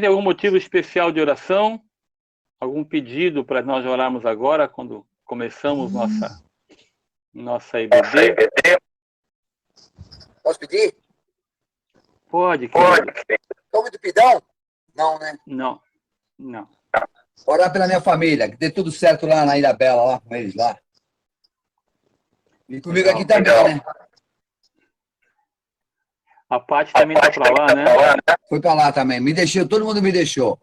Tem algum motivo especial de oração? Algum pedido para nós orarmos agora, quando começamos nossa EBD? Posso pedir? Pode, querido. Como de pidão? Não, né? Não. Orar pela minha família, que dê tudo certo lá na Ilha Bela, lá com eles lá. E comigo Legal. aqui também, né? A Paty também está para lá, né? Foi para lá também. Me deixou, todo mundo me deixou.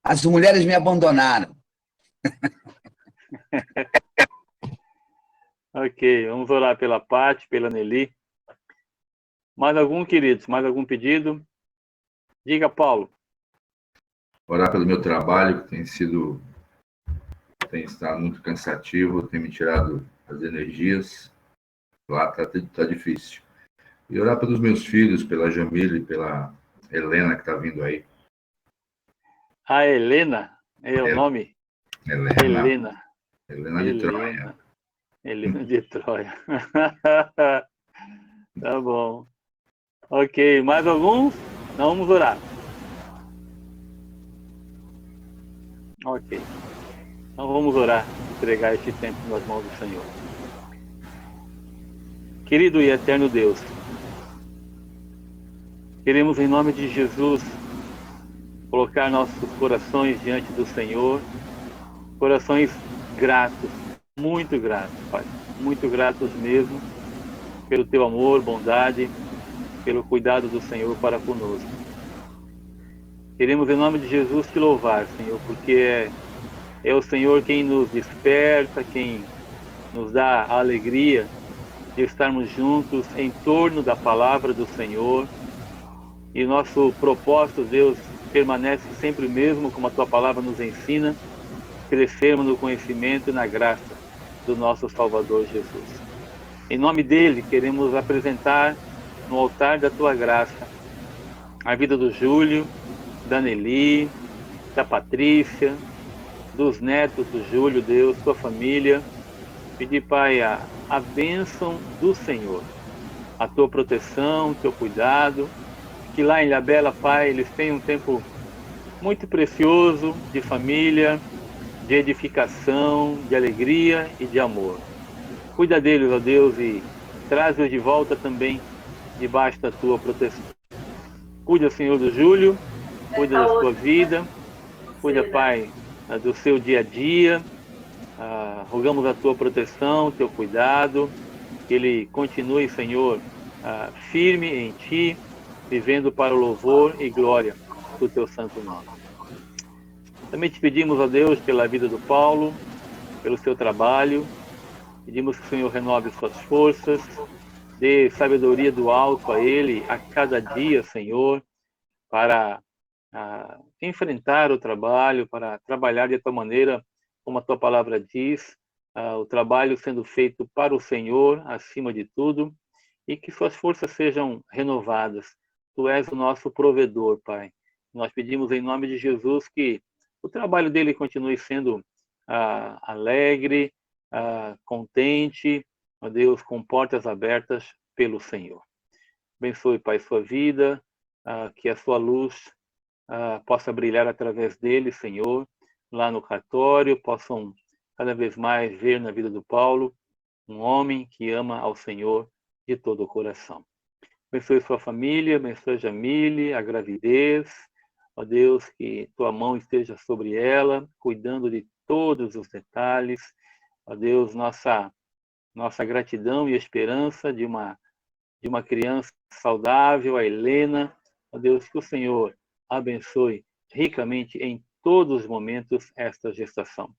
As mulheres me abandonaram. Ok, vamos orar pela Paty, pela Nelly. Mais algum, queridos? Mais algum pedido? Diga, Paulo. Orar pelo meu trabalho, que tem estado muito cansativo, tem me tirado as energias. Lá tá difícil. E orar pelos meus filhos, pela Jamile, pela Helena, que está vindo aí. A Helena é o nome? Helena de Troia. Helena de Troia. Tá bom. Ok, mais alguns? Não, vamos orar. Ok. Então vamos orar, entregar este tempo nas mãos do Senhor. Querido e eterno Deus, queremos em nome de Jesus colocar nossos corações diante do Senhor, corações gratos, muito gratos, Pai, muito gratos mesmo, pelo Teu amor, bondade, pelo cuidado do Senhor para conosco. Queremos em nome de Jesus Te louvar, Senhor, porque é o Senhor quem nos desperta, quem nos dá a alegria de estarmos juntos em torno da palavra do Senhor. E nosso propósito, Deus, permanece sempre o mesmo, como a Tua palavra nos ensina, crescermos no conhecimento e na graça do nosso Salvador Jesus. Em nome dele, queremos apresentar no altar da Tua graça a vida do Júlio, da Nelly, da Patrícia, dos netos do Júlio, Deus, sua família. Pedir, Pai, a bênção do Senhor, a Tua proteção, o Teu cuidado, que lá em Ilhabela, Pai, eles tenham um tempo muito precioso de família, de edificação, de alegria e de amor. Cuida deles, ó Deus, e traz-os de volta também debaixo da Tua proteção. Cuida, Senhor, do Júlio, cuida da sua vida, cuida, Pai, do seu dia a dia. Rogamos a Tua proteção, o Teu cuidado, que ele continue, Senhor, firme em Ti, vivendo para o louvor e glória do Teu santo nome. Também te pedimos, ó Deus, pela vida do Paulo, pelo seu trabalho. Pedimos que o Senhor renove suas forças, dê sabedoria do alto a ele a cada dia, Senhor, para enfrentar o trabalho, para trabalhar de tua maneira, como a tua palavra diz, o trabalho sendo feito para o Senhor, acima de tudo, e que suas forças sejam renovadas. Tu és o nosso provedor, Pai. Nós pedimos em nome de Jesus que o trabalho dele continue sendo alegre, contente, ó Deus, com portas abertas pelo Senhor. Abençoe, Pai, sua vida, que a sua luz possa brilhar através dele, Senhor, lá no cartório, possam cada vez mais ver na vida do Paulo um homem que ama ao Senhor de todo o coração. Abençoe sua família, abençoe a Jamile, a gravidez, ó Deus, que tua mão esteja sobre ela, cuidando de todos os detalhes, ó Deus, nossa gratidão e esperança de uma criança saudável, a Helena, ó Deus, que o Senhor abençoe ricamente em todos os momentos esta gestação.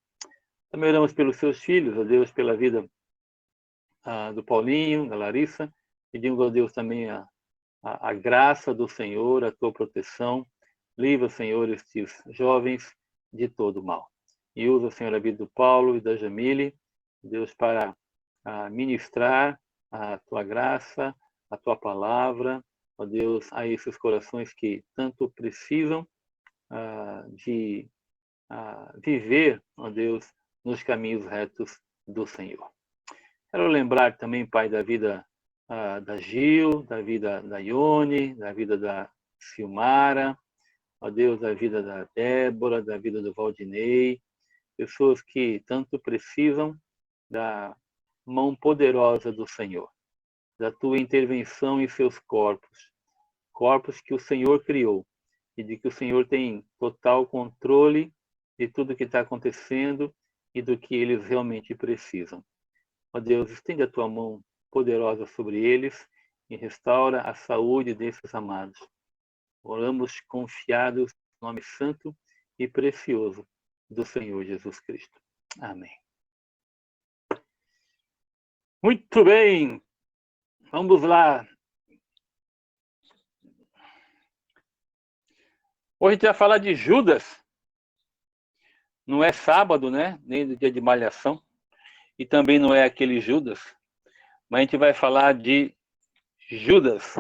Também oramos pelos seus filhos, ó Deus, pela vida do Paulinho, da Larissa. Pedimos a Deus também a graça do Senhor, a tua proteção. Livra, Senhor, estes jovens de todo mal. E usa, Senhor, a vida do Paulo e da Jamile, Deus, para ministrar a tua graça, a tua palavra, ó Deus, a esses corações que tanto precisam de viver, ó Deus, nos caminhos retos do Senhor. Quero lembrar também, Pai, da vida da Gil, da vida da Ione, da vida da Silmara, ó Deus, da vida da Débora, da vida do Valdinei, pessoas que tanto precisam da mão poderosa do Senhor, da tua intervenção em seus corpos, corpos que o Senhor criou, e de que o Senhor tem total controle de tudo que está acontecendo e do que eles realmente precisam. Ó Deus, estende a tua mão poderosa sobre eles e restaura a saúde desses amados. Oramos confiados no nome santo e precioso do Senhor Jesus Cristo. Amém. Muito bem, vamos lá. Hoje a gente vai falar de Judas. Não é sábado, né? Nem do dia de malhação. E também não é aquele Judas. Mas a gente vai falar de Judas.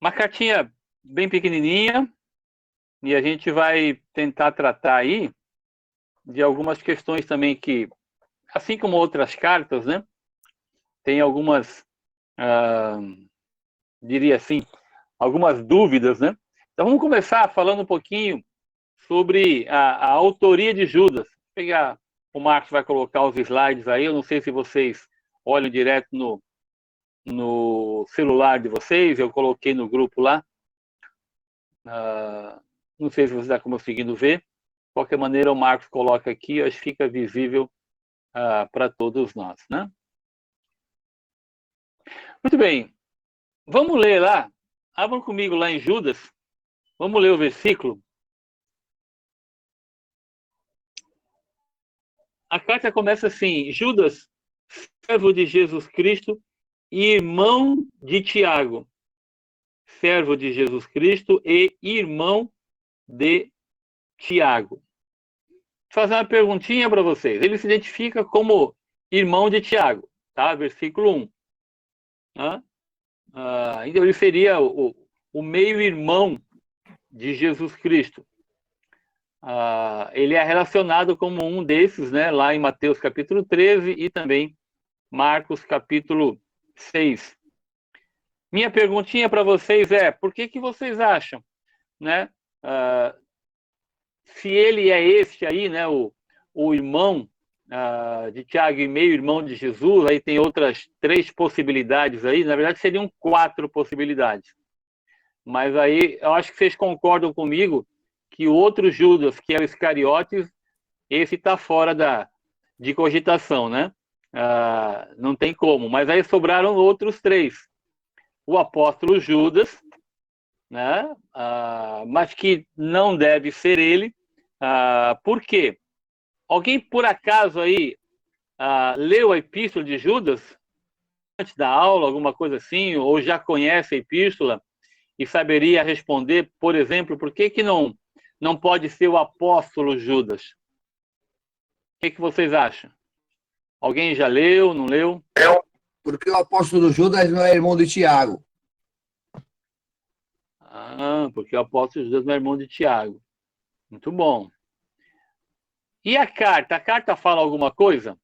Uma cartinha bem pequenininha. E a gente vai tentar tratar aí de algumas questões também que, assim como outras cartas, né? Tem algumas, diria assim, algumas dúvidas, né? Então vamos começar falando um pouquinho sobre a autoria de Judas. Vou pegar, o Marcos vai colocar os slides aí, eu não sei se vocês olham direto no celular de vocês, eu coloquei no grupo lá. Não sei se você está conseguindo ver. De qualquer maneira, o Marcos coloca aqui, acho que fica visível para todos nós, né? Muito bem, vamos ler lá. Abram comigo lá em Judas. Vamos ler o versículo. A carta começa assim: Judas, servo de Jesus Cristo e irmão de Tiago. Servo de Jesus Cristo e irmão de Tiago. Vou fazer uma perguntinha para vocês. Ele se identifica como irmão de Tiago, tá? Versículo 1. Então ele seria o meio-irmão de Jesus Cristo. Ele é relacionado como um desses, né, lá em Mateus capítulo 13 e também Marcos capítulo 6. Minha perguntinha para vocês é, por que vocês acham, né, se ele é este aí, né, o irmão de Tiago e meio-irmão de Jesus, aí tem outras 3 possibilidades aí, na verdade seriam 4 possibilidades. Mas aí eu acho que vocês concordam comigo que o outro Judas, que é o Iscariotes, esse está fora de cogitação, né? Não tem como. Mas aí sobraram outros 3. O apóstolo Judas, né? Mas que não deve ser ele. Por quê? Alguém, por acaso, aí leu a epístola de Judas antes da aula, alguma coisa assim, ou já conhece a epístola e saberia responder, por exemplo, por que não pode ser o apóstolo Judas? O que vocês acham? Alguém já leu, não leu? Porque o apóstolo Judas não é irmão de Tiago. Porque o apóstolo Judas não é irmão de Tiago. Muito bom. E a carta? A carta fala alguma coisa?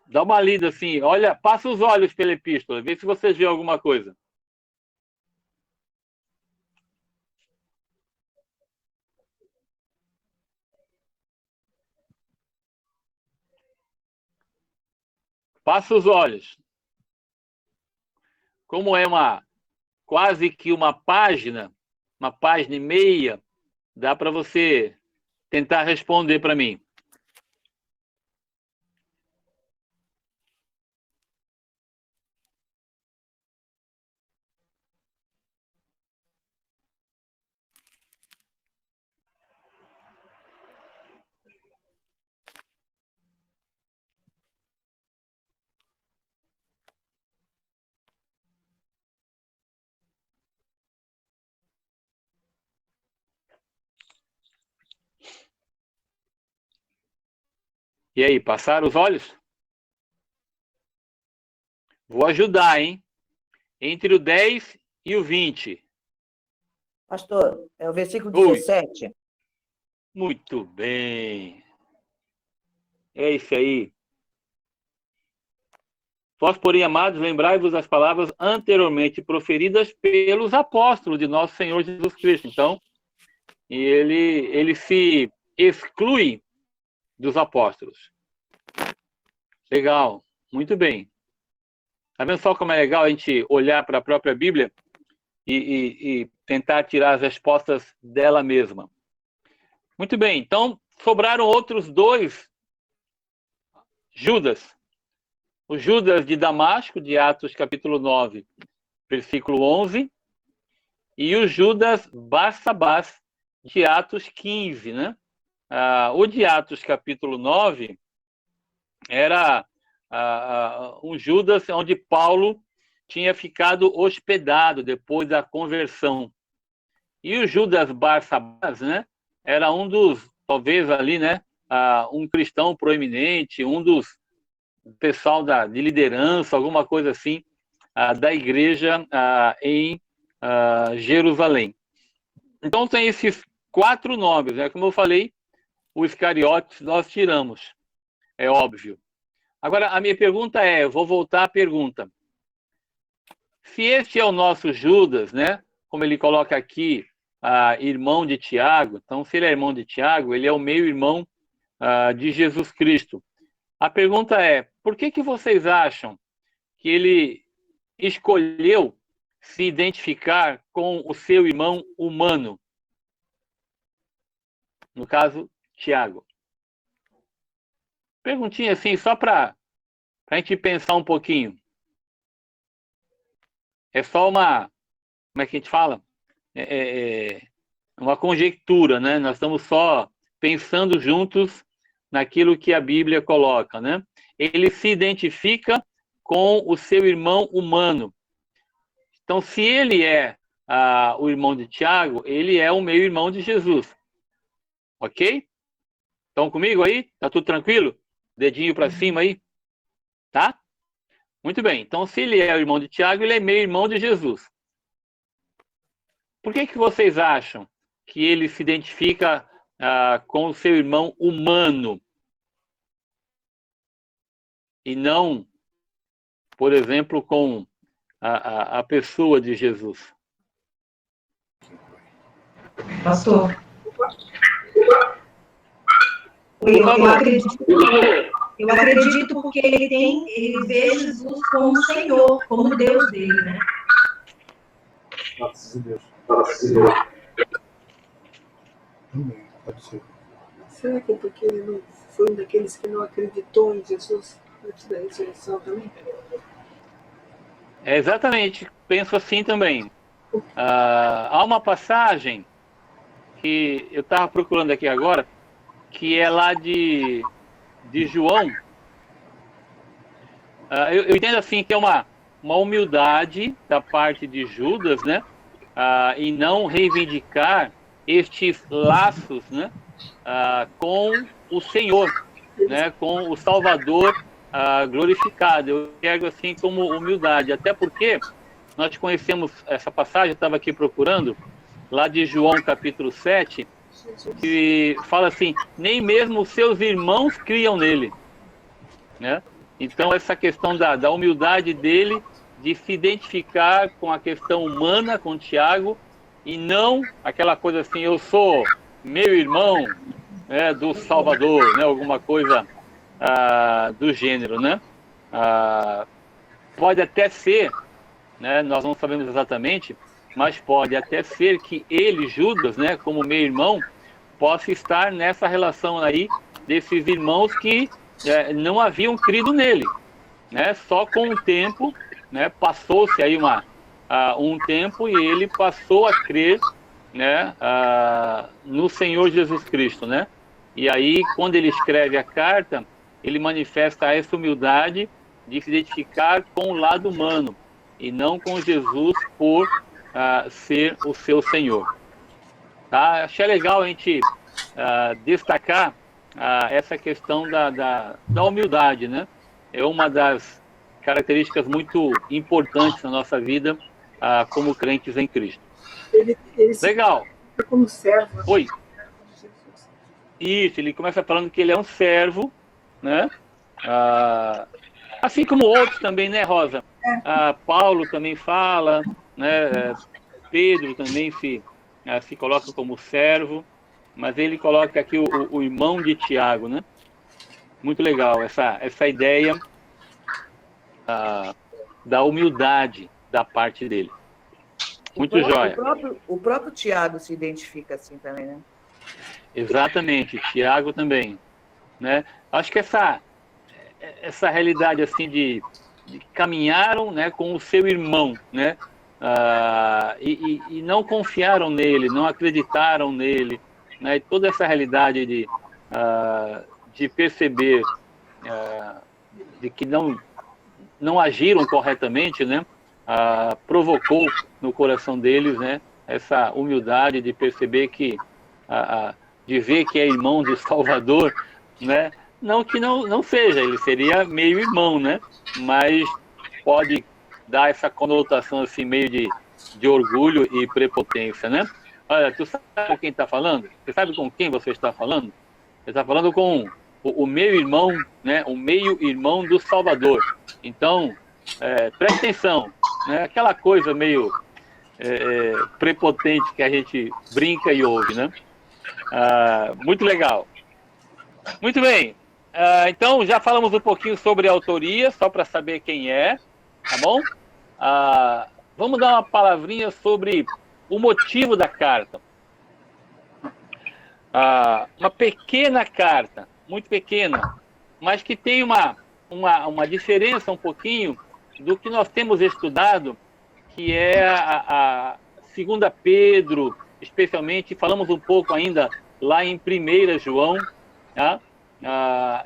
Dá uma lida assim, olha, passa os olhos pela epístola, vê se vocês vê alguma coisa. Passa os olhos. Como é quase que uma página e meia, dá para você tentar responder para mim. E aí, passaram os olhos? Vou ajudar, hein? Entre o 10 e o 20. Pastor, é o versículo Oi. 17. Muito bem. É isso aí. Vós, porém, amados, lembrai-vos das palavras anteriormente proferidas pelos apóstolos de nosso Senhor Jesus Cristo. Então, ele se exclui dos apóstolos. Legal, muito bem. Tá vendo só como é legal a gente olhar para a própria Bíblia e tentar tirar as respostas dela mesma? Muito bem, então sobraram outros dois Judas. O Judas de Damasco, de Atos capítulo 9, versículo 11, e o Judas Barsabás, de Atos 15, né? O de Atos capítulo 9 era um Judas onde Paulo tinha ficado hospedado depois da conversão. E o Judas Barsabás, né, era um dos, talvez ali, né, um cristão proeminente, um dos pessoal de liderança, alguma coisa assim, da igreja em Jerusalém. Então tem esses 4 nomes, né? Como eu falei, o Iscariotes nós tiramos, é óbvio. Agora, a minha pergunta eu vou voltar à pergunta. Se este é o nosso Judas, né? Como ele coloca aqui, irmão de Tiago, então se ele é irmão de Tiago, ele é o meio-irmão de Jesus Cristo. A pergunta por que vocês acham que ele escolheu se identificar com o seu irmão humano? No caso, Tiago. Perguntinha assim, só para a gente pensar um pouquinho. É só uma, como é que a gente fala? Uma conjectura, né? Nós estamos só pensando juntos naquilo que a Bíblia coloca, né? Ele se identifica com o seu irmão humano. Então, se ele é o irmão de Tiago, ele é o meio-irmão de Jesus. Ok? Estão comigo aí? Tá tudo tranquilo? Dedinho para cima aí? Tá? Muito bem. Então, se ele é o irmão de Tiago, ele é meio-irmão de Jesus. Por que vocês acham que ele se identifica com o seu irmão humano? E não, por exemplo, com a pessoa de Jesus? Pastor, eu acredito porque ele vê Jesus como Senhor, como Deus dele, né? Graças a Deus. Pode ser. Será que é porque ele não foi um daqueles que não acreditou em Jesus antes da ressurreição também? Exatamente, penso assim também. Há uma passagem que eu estava procurando aqui agora, que é lá de João. Eu entendo assim que é uma humildade da parte de Judas, né? Em não reivindicar estes laços, né? Com o Senhor, né? Com o Salvador glorificado. Eu pego assim como humildade, até porque nós conhecemos essa passagem, eu estava aqui procurando, lá de João capítulo 7, que fala assim, nem mesmo os seus irmãos criam nele, né? Então essa questão da humildade dele, de se identificar com a questão humana, com Tiago, e não aquela coisa assim, eu sou meu irmão, né, do Salvador, né, alguma coisa do gênero, né? Pode até ser, né, nós não sabemos exatamente, mas pode até ser que ele, Judas, né, como meio-irmão, possa estar nessa relação aí desses irmãos que não haviam crido nele, né? Só com o tempo, né, passou-se aí um tempo e ele passou a crer, né, no Senhor Jesus Cristo, né? E aí, quando ele escreve a carta, ele manifesta essa humildade de se identificar com o lado humano e não com Jesus por ser o seu Senhor. Tá? Achei legal a gente destacar essa questão da humildade, né? É uma das características muito importantes na nossa vida como crentes em Cristo. Ele Legal. Como servo. Oi. Isso, ele começa falando que ele é um servo, né? Assim como outros também, né, Rosa? Paulo também fala, né? Pedro também se coloca como servo, mas ele coloca aqui o irmão de Tiago, né? Muito legal essa ideia da humildade da parte dele. Muito jóia. O próprio Tiago se identifica assim também, né? Exatamente, Tiago também, né? Acho que essa realidade assim de caminharam, né, com o seu irmão, né? E não confiaram nele, não acreditaram nele, né? E toda essa realidade de perceber de que não agiram corretamente, né? Provocou no coração deles, né? Essa humildade de perceber que de ver que é irmão do Salvador, né? Não que não seja, ele seria meio irmão, né? Mas pode dar essa conotação assim meio de orgulho e prepotência, né? Olha, tu sabe quem está falando? Você sabe com quem você está falando? Você está falando com o meu irmão, né? O meio-irmão do Salvador. Então, preste atenção, né? Aquela coisa meio prepotente que a gente brinca e ouve, né? Muito legal. Muito bem. Então, já falamos um pouquinho sobre a autoria, só para saber quem é, tá bom? Vamos dar uma palavrinha sobre o motivo da carta. Uma pequena carta, muito pequena, mas que tem uma diferença um pouquinho do que nós temos estudado, que é a 2 Pedro, especialmente, falamos um pouco ainda lá em 1 João, tá?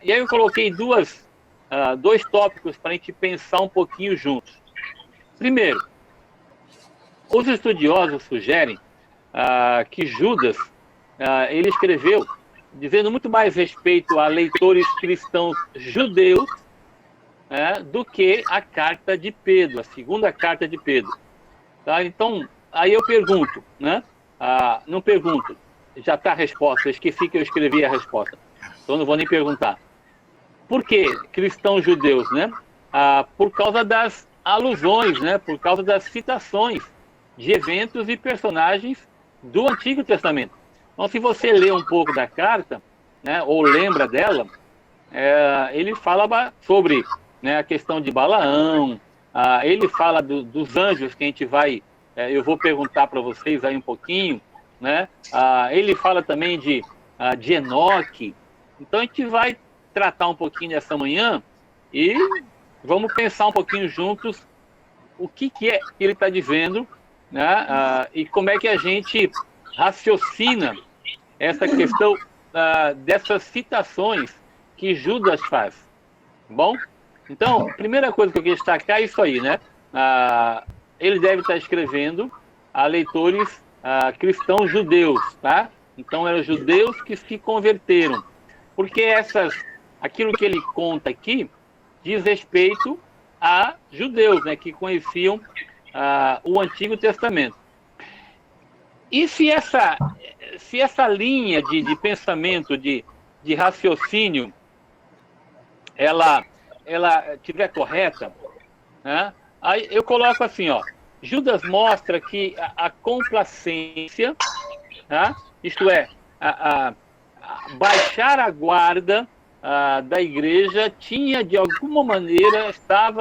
E aí eu coloquei dois tópicos para a gente pensar um pouquinho juntos. Primeiro, os estudiosos sugerem que Judas ele escreveu dizendo muito mais respeito a leitores cristãos judeus do que a carta de Pedro, a 2ª carta de Pedro. Tá? Então, aí eu pergunto, né? Não pergunto, já está a resposta, eu esqueci que eu escrevi a resposta, então não vou nem perguntar. Por que cristãos judeus, né? Por causa das alusões, né? Por causa das citações de eventos e personagens do Antigo Testamento. Então, se você lê um pouco da carta, né, ou lembra dela, ele fala sobre, né, a questão de Balaão, ele fala dos anjos que a gente vai, eu vou perguntar para vocês aí um pouquinho, né? Ele fala também de Enoque. Então a gente vai tratar um pouquinho nessa manhã e vamos pensar um pouquinho juntos o que é que ele está dizendo, né? E como é que a gente raciocina essa questão dessas citações que Judas faz. Bom? Então, a primeira coisa que eu queria destacar é isso aí, né? Ele deve estar escrevendo a leitores cristãos judeus, tá? Então, eram judeus que se converteram. Porque aquilo que ele conta aqui diz respeito a judeus, né? Que conheciam o Antigo Testamento. E se essa linha de pensamento, de raciocínio, ela estiver correta, né? Aí eu coloco assim, ó, Judas mostra que a complacência, tá? Isto é, baixar a guarda da igreja estava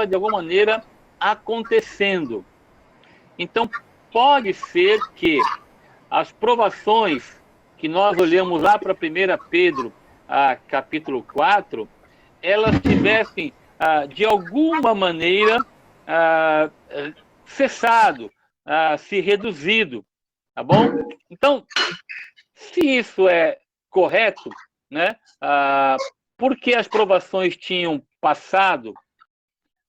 de alguma maneira acontecendo. Então, pode ser que as provações que nós olhamos lá para 1 Pedro, capítulo 4, elas tivessem, de alguma maneira, cessado, se reduzido, tá bom? Então, se isso é correto, né, porque as provações tinham passado,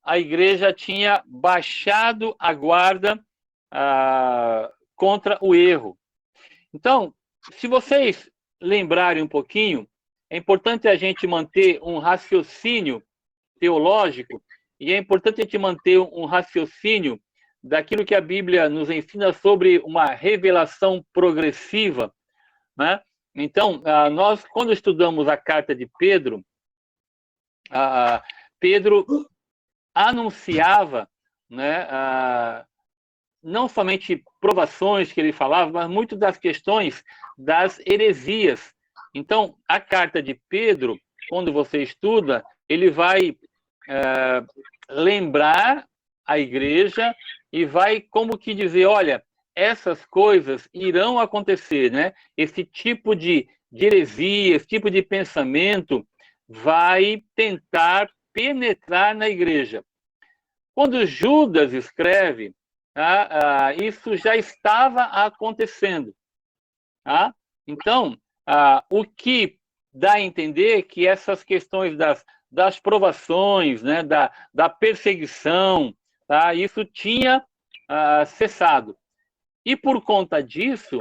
a igreja tinha baixado a guarda contra o erro. Então, se vocês lembrarem um pouquinho, é importante a gente manter um raciocínio teológico e é importante a gente manter um raciocínio daquilo que a Bíblia nos ensina sobre uma revelação progressiva, né? Então, nós, quando estudamos a carta de Pedro, Pedro anunciava, né, não somente provações que ele falava, mas muito das questões das heresias. Então, a carta de Pedro, quando você estuda, ele vai lembrar a igreja e vai como que dizer, olha, essas coisas irão acontecer, né? Esse tipo de heresia, esse tipo de pensamento vai tentar penetrar na igreja. Quando Judas escreve, isso já estava acontecendo. Tá? Então, o que dá a entender que essas questões das provações, né, da perseguição, tá? Isso tinha cessado. E por conta disso,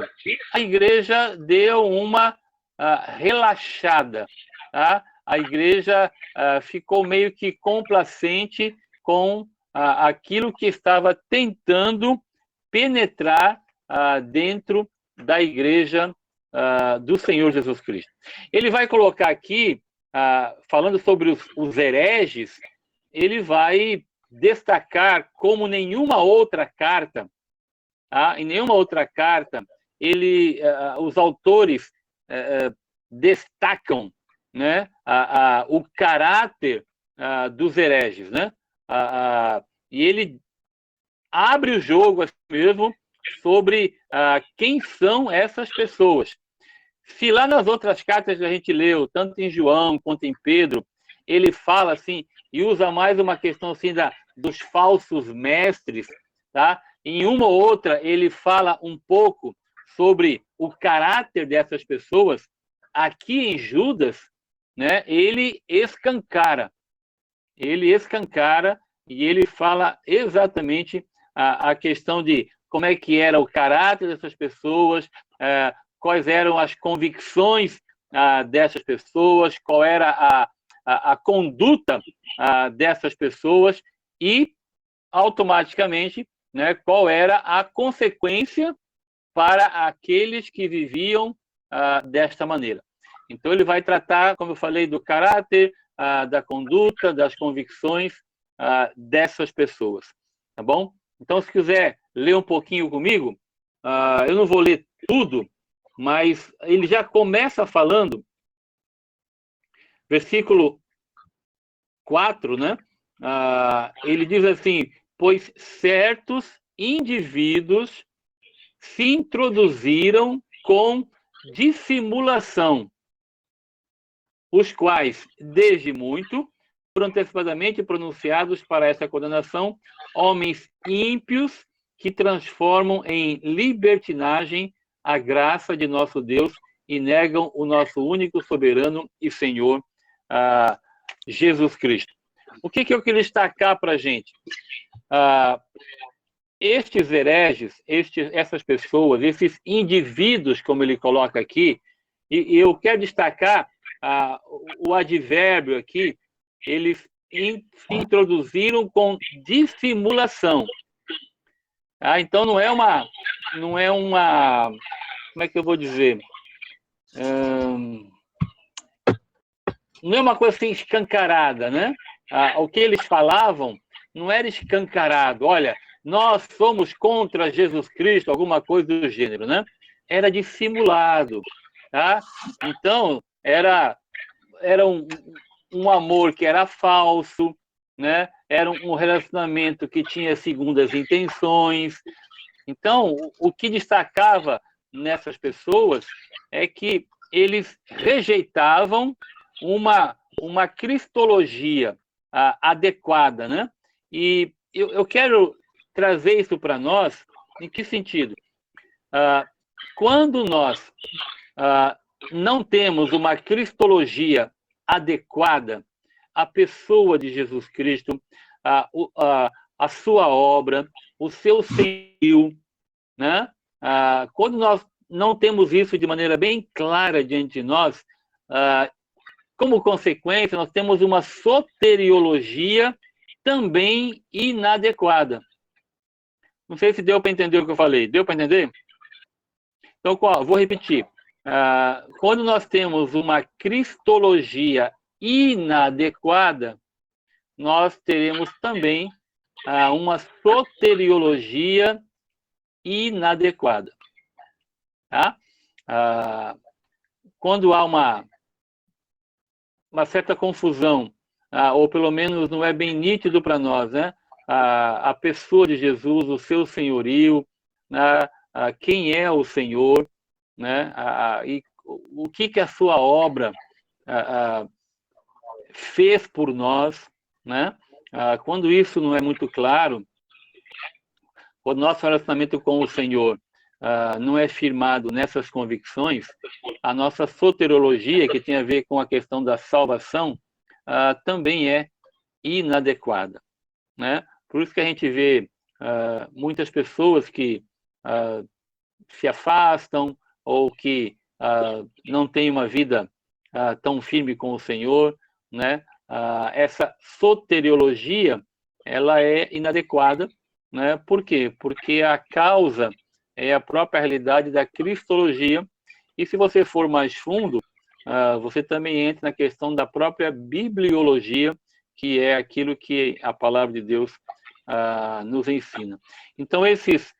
a igreja deu uma relaxada. Tá? A igreja ficou meio que complacente com aquilo que estava tentando penetrar dentro da igreja do Senhor Jesus Cristo. Ele vai colocar aqui, falando sobre os hereges, ele vai destacar como nenhuma outra carta, em nenhuma outra carta, os autores destacam, né, o caráter dos hereges, né? E ele abre o jogo assim mesmo sobre quem são essas pessoas. Se lá nas outras cartas que a gente leu, tanto em João quanto em Pedro, ele fala assim, e usa mais uma questão assim dos falsos mestres, tá? Em uma ou outra, ele fala um pouco sobre o caráter dessas pessoas. Aqui em Judas, né, ele escancara e ele fala exatamente a questão de como é que era o caráter dessas pessoas, quais eram as convicções dessas pessoas, qual era a conduta dessas pessoas e, automaticamente, né, qual era a consequência para aqueles que viviam desta maneira. Então, ele vai tratar, como eu falei, do caráter, da conduta, das convicções dessas pessoas. Tá bom? Então, se quiser ler um pouquinho comigo, eu não vou ler tudo, mas ele já começa falando, versículo 4, né? Ele diz assim, pois certos indivíduos se introduziram com dissimulação, os quais, desde muito, foram antecipadamente pronunciados para essa condenação, homens ímpios que transformam em libertinagem a graça de nosso Deus e negam o nosso único soberano e Senhor, Jesus Cristo. O que eu queria destacar para a gente? Estes hereges, essas pessoas, esses indivíduos, como ele coloca aqui, e eu quero destacar o advérbio aqui, eles se introduziram com dissimulação. Então, não é uma, como é que eu vou dizer? Não é uma coisa assim escancarada, né? O que eles falavam não era escancarado. Olha, nós somos contra Jesus Cristo, alguma coisa do gênero, né? Era dissimulado, tá? Então, era um amor que era falso, né? Era um relacionamento que tinha segundas intenções. Então, o que destacava nessas pessoas é que eles rejeitavam uma cristologia adequada, né? E eu quero trazer isso para nós, em que sentido? Quando nós não temos uma cristologia adequada à pessoa de Jesus Cristo, a sua obra, o seu senhorio, né? Quando nós não temos isso de maneira bem clara diante de nós, como consequência, nós temos uma soteriologia também inadequada. Não sei se deu para entender o que eu falei. Deu para entender? Então, vou repetir. Quando nós temos uma cristologia inadequada, nós teremos também uma soteriologia inadequada. Tá? Quando há uma certa confusão, ou pelo menos não é bem nítido para nós, né? A pessoa de Jesus, o seu senhorio, quem é o Senhor, né? E o que a sua obra fez por nós, né? Quando isso não é muito claro, o nosso relacionamento com o Senhor não é firmado nessas convicções, a nossa soteriologia, que tem a ver com a questão da salvação, também é inadequada, né? Por isso que a gente vê muitas pessoas que se afastam ou que não têm uma vida tão firme com o Senhor, né? Essa soteriologia, ela é inadequada, né? Por quê? Porque a causa é a própria realidade da cristologia, e se você for mais fundo, você também entra na questão da própria bibliologia, que é aquilo que a palavra de Deus nos ensina. Então, esses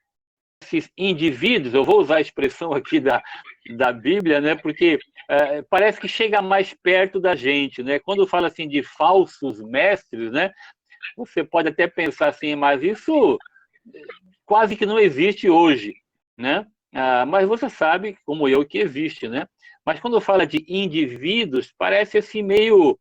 indivíduos, eu vou usar a expressão aqui da Bíblia, né, porque parece que chega mais perto da gente, né? Quando fala assim de falsos mestres, né, você pode até pensar assim, mas isso quase que não existe hoje, né? Mas você sabe, como eu, que existe, né? Mas quando fala de indivíduos, parece assim meio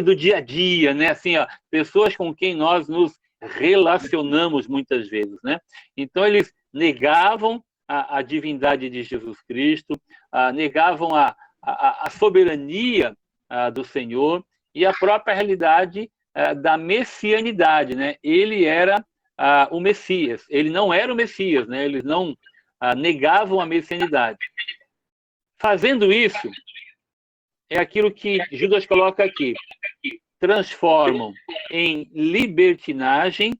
do dia a dia, né? Assim, pessoas com quem nós nos relacionamos muitas vezes, né? Então eles negavam a divindade de Jesus Cristo, negavam a soberania do Senhor e a própria realidade da messianidade, né? Ele era o Messias, ele não era o Messias, né? Eles não negavam a messianidade. Fazendo isso, é aquilo que Judas coloca aqui: transformam em libertinagem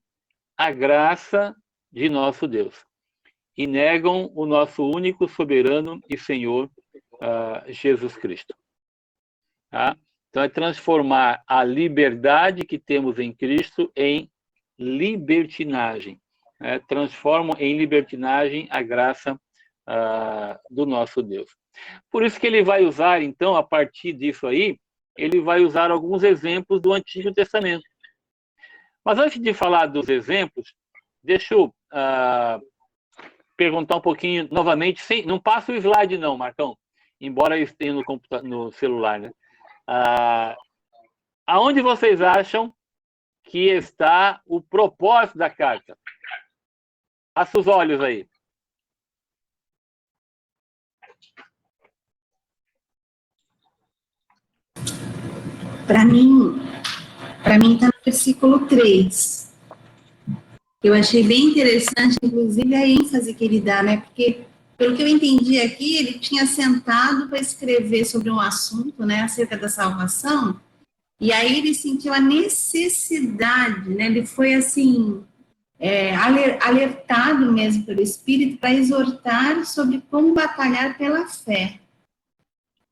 a graça de nosso Deus e negam o nosso único soberano e Senhor, Jesus Cristo. Tá? Então, é transformar a liberdade que temos em Cristo em libertinagem. Transformam em libertinagem a graça do nosso Deus. Por isso que ele vai usar, então, a partir disso aí, ele vai usar alguns exemplos do Antigo Testamento. Mas antes de falar dos exemplos, deixa eu perguntar um pouquinho novamente, não passa o slide não, Marcão, embora eu esteja no celular, né? Aonde vocês acham que está o propósito da carta? Passa os olhos aí. Para mim está no versículo 3. Eu achei bem interessante, inclusive, a ênfase que ele dá, né? Porque, pelo que eu entendi aqui, ele tinha sentado para escrever sobre um assunto, né, acerca da salvação, e aí ele sentiu a necessidade, né? Ele foi, assim, alertado mesmo pelo Espírito para exortar sobre como batalhar pela fé.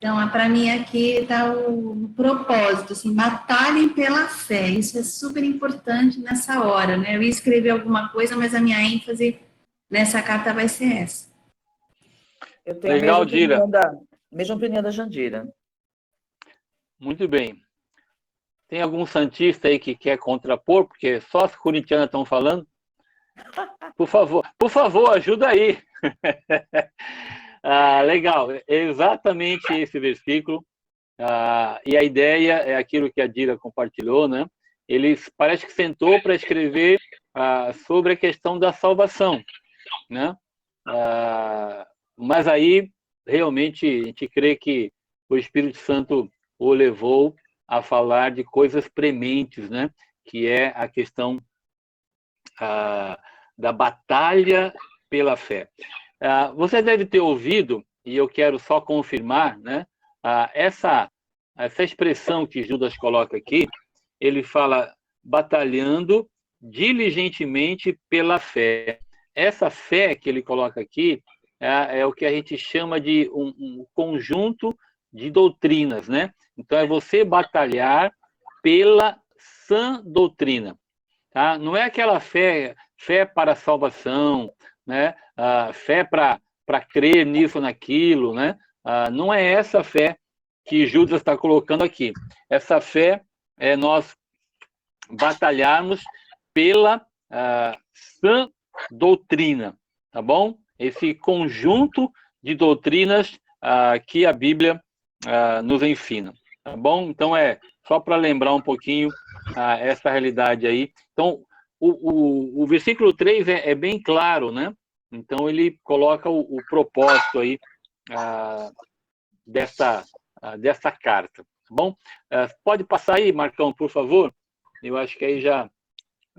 Então, para mim, aqui está o propósito, assim, batalhem pela fé. Isso é super importante nessa hora, né? Eu ia escrever alguma coisa, mas a minha ênfase nessa carta vai ser essa. Eu tenho Legal, a mesma opinião da Jandira. Muito bem. Tem algum santista aí que quer contrapor, porque só as corintianas estão falando? Por favor, ajuda aí. Legal, é exatamente esse versículo. E a ideia é aquilo que a Dira compartilhou, né? Ele parece que sentou para escrever sobre a questão da salvação, né? Mas aí, realmente, a gente crê que o Espírito Santo o levou a falar de coisas prementes, né? Que é a questão da batalha pela fé. Você deve ter ouvido, e eu quero só confirmar, né? Essa expressão que Judas coloca aqui, ele fala batalhando diligentemente pela fé. Essa fé que ele coloca aqui é o que a gente chama de um conjunto de doutrinas, né? Então, é você batalhar pela sã doutrina. Tá? Não é aquela fé para a salvação, né? Fé para crer nisso, naquilo, né? Não é essa fé que Judas está colocando aqui. Essa fé é nós batalharmos pela sã doutrina, tá bom? Esse conjunto de doutrinas que a Bíblia nos ensina, tá bom? Então, só para lembrar um pouquinho essa realidade aí. Então, o versículo 3 é bem claro, né? Então, ele coloca o propósito aí dessa carta, tá bom? Pode passar aí, Marcão, por favor? Eu acho que aí já...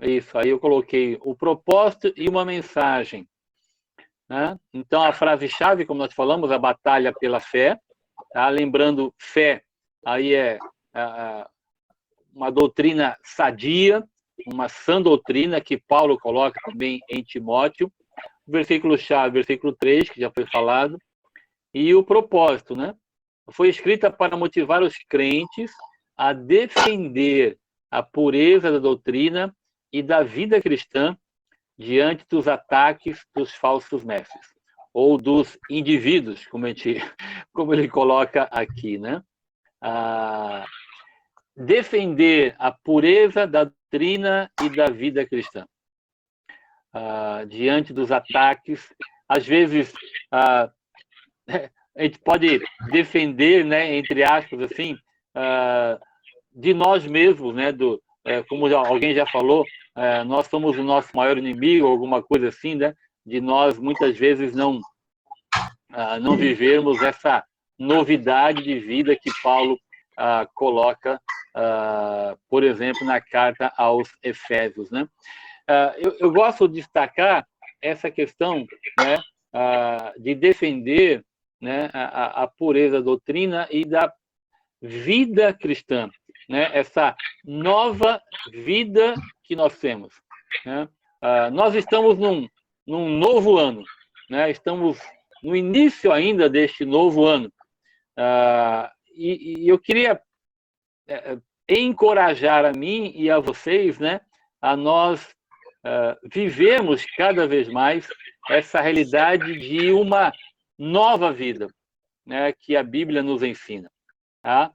Isso, aí eu coloquei o propósito e uma mensagem, né? Então, a frase-chave, como nós falamos, a batalha pela fé, tá? Lembrando, fé, aí é uma doutrina sadia, uma sã doutrina que Paulo coloca também em Timóteo. O versículo-chave, versículo 3, que já foi falado, e o propósito, né? Foi escrita para motivar os crentes a defender a pureza da doutrina e da vida cristã diante dos ataques dos falsos mestres, ou dos indivíduos, como ele coloca aqui, né? Defender a pureza da doutrina e da vida cristã diante dos ataques. Às vezes, a gente pode defender, né, entre aspas, assim, de nós mesmos, né, como alguém já falou, nós somos o nosso maior inimigo, alguma coisa assim, né, de nós muitas vezes não vivermos essa novidade de vida que Paulo coloca, por exemplo, na carta aos Efésios, né? Eu gosto de destacar essa questão, né, de defender, né, a pureza da doutrina e da vida cristã, né? Essa nova vida que nós temos, né? Nós estamos num novo ano, né? Estamos no início ainda deste novo ano, e eu queria encorajar a mim e a vocês, né, a nós vivemos cada vez mais essa realidade de uma nova vida, né, que a Bíblia nos ensina. Tá?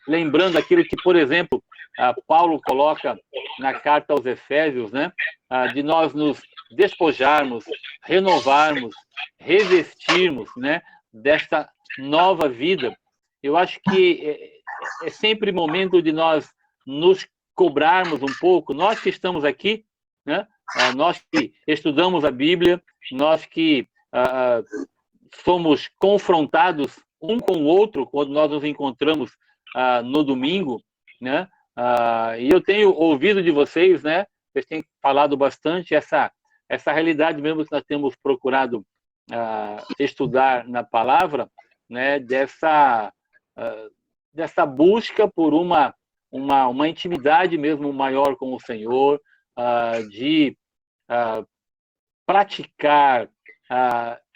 Lembrando aquilo que, por exemplo, Paulo coloca na carta aos Efésios, né, de nós nos despojarmos, renovarmos, revestirmos, né, desta nova vida. Eu acho que é sempre momento de nós nos cobrarmos um pouco, nós que estamos aqui, né, nós que estudamos a Bíblia, nós que somos confrontados um com o outro quando nós nos encontramos no domingo, né? E eu tenho ouvido de vocês, né? Vocês têm falado bastante essa realidade mesmo que nós temos procurado estudar na palavra, né? Dessa busca por uma intimidade mesmo maior com o Senhor, de praticar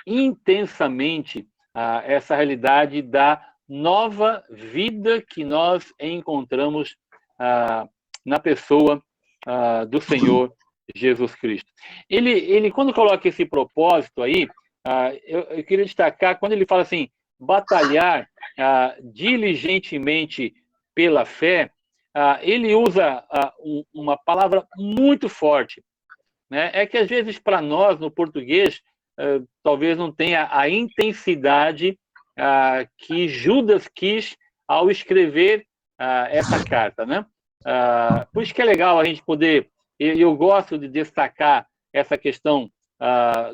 intensamente essa realidade da nova vida que nós encontramos na pessoa do Senhor Jesus Cristo. Ele quando coloca esse propósito aí, eu queria destacar, quando ele fala assim, batalhar diligentemente pela fé, ele usa uma palavra muito forte, né? É que às vezes para nós, no português, talvez não tenha a intensidade que Judas quis ao escrever essa carta, né? Por isso que é legal a gente poder... Eu gosto de destacar essa questão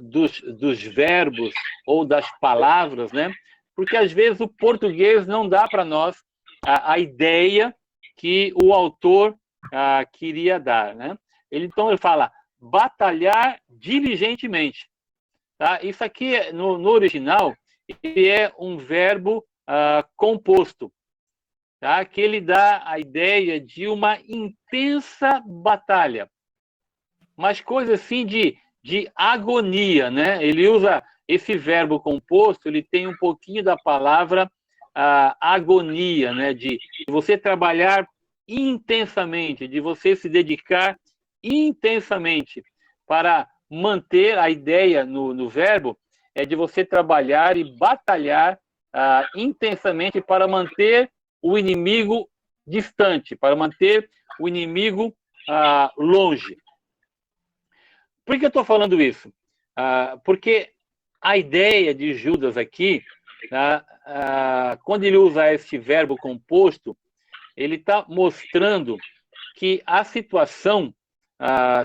dos verbos ou das palavras, né? Porque às vezes o português não dá para nós a ideia que o autor queria dar, né? Então ele fala batalhar diligentemente. Tá? Isso aqui, no original, ele é um verbo composto, tá? Que ele dá a ideia de uma intensa batalha, mas coisa assim de agonia, né? Ele usa esse verbo composto, ele tem um pouquinho da palavra agonia, né? De você trabalhar intensamente, de você se dedicar intensamente para manter a ideia no verbo, é de você trabalhar e batalhar intensamente para manter o inimigo distante, para manter o inimigo longe. Por que eu estou falando isso? Porque a ideia de Judas aqui, quando ele usa esse verbo composto, ele está mostrando que a situação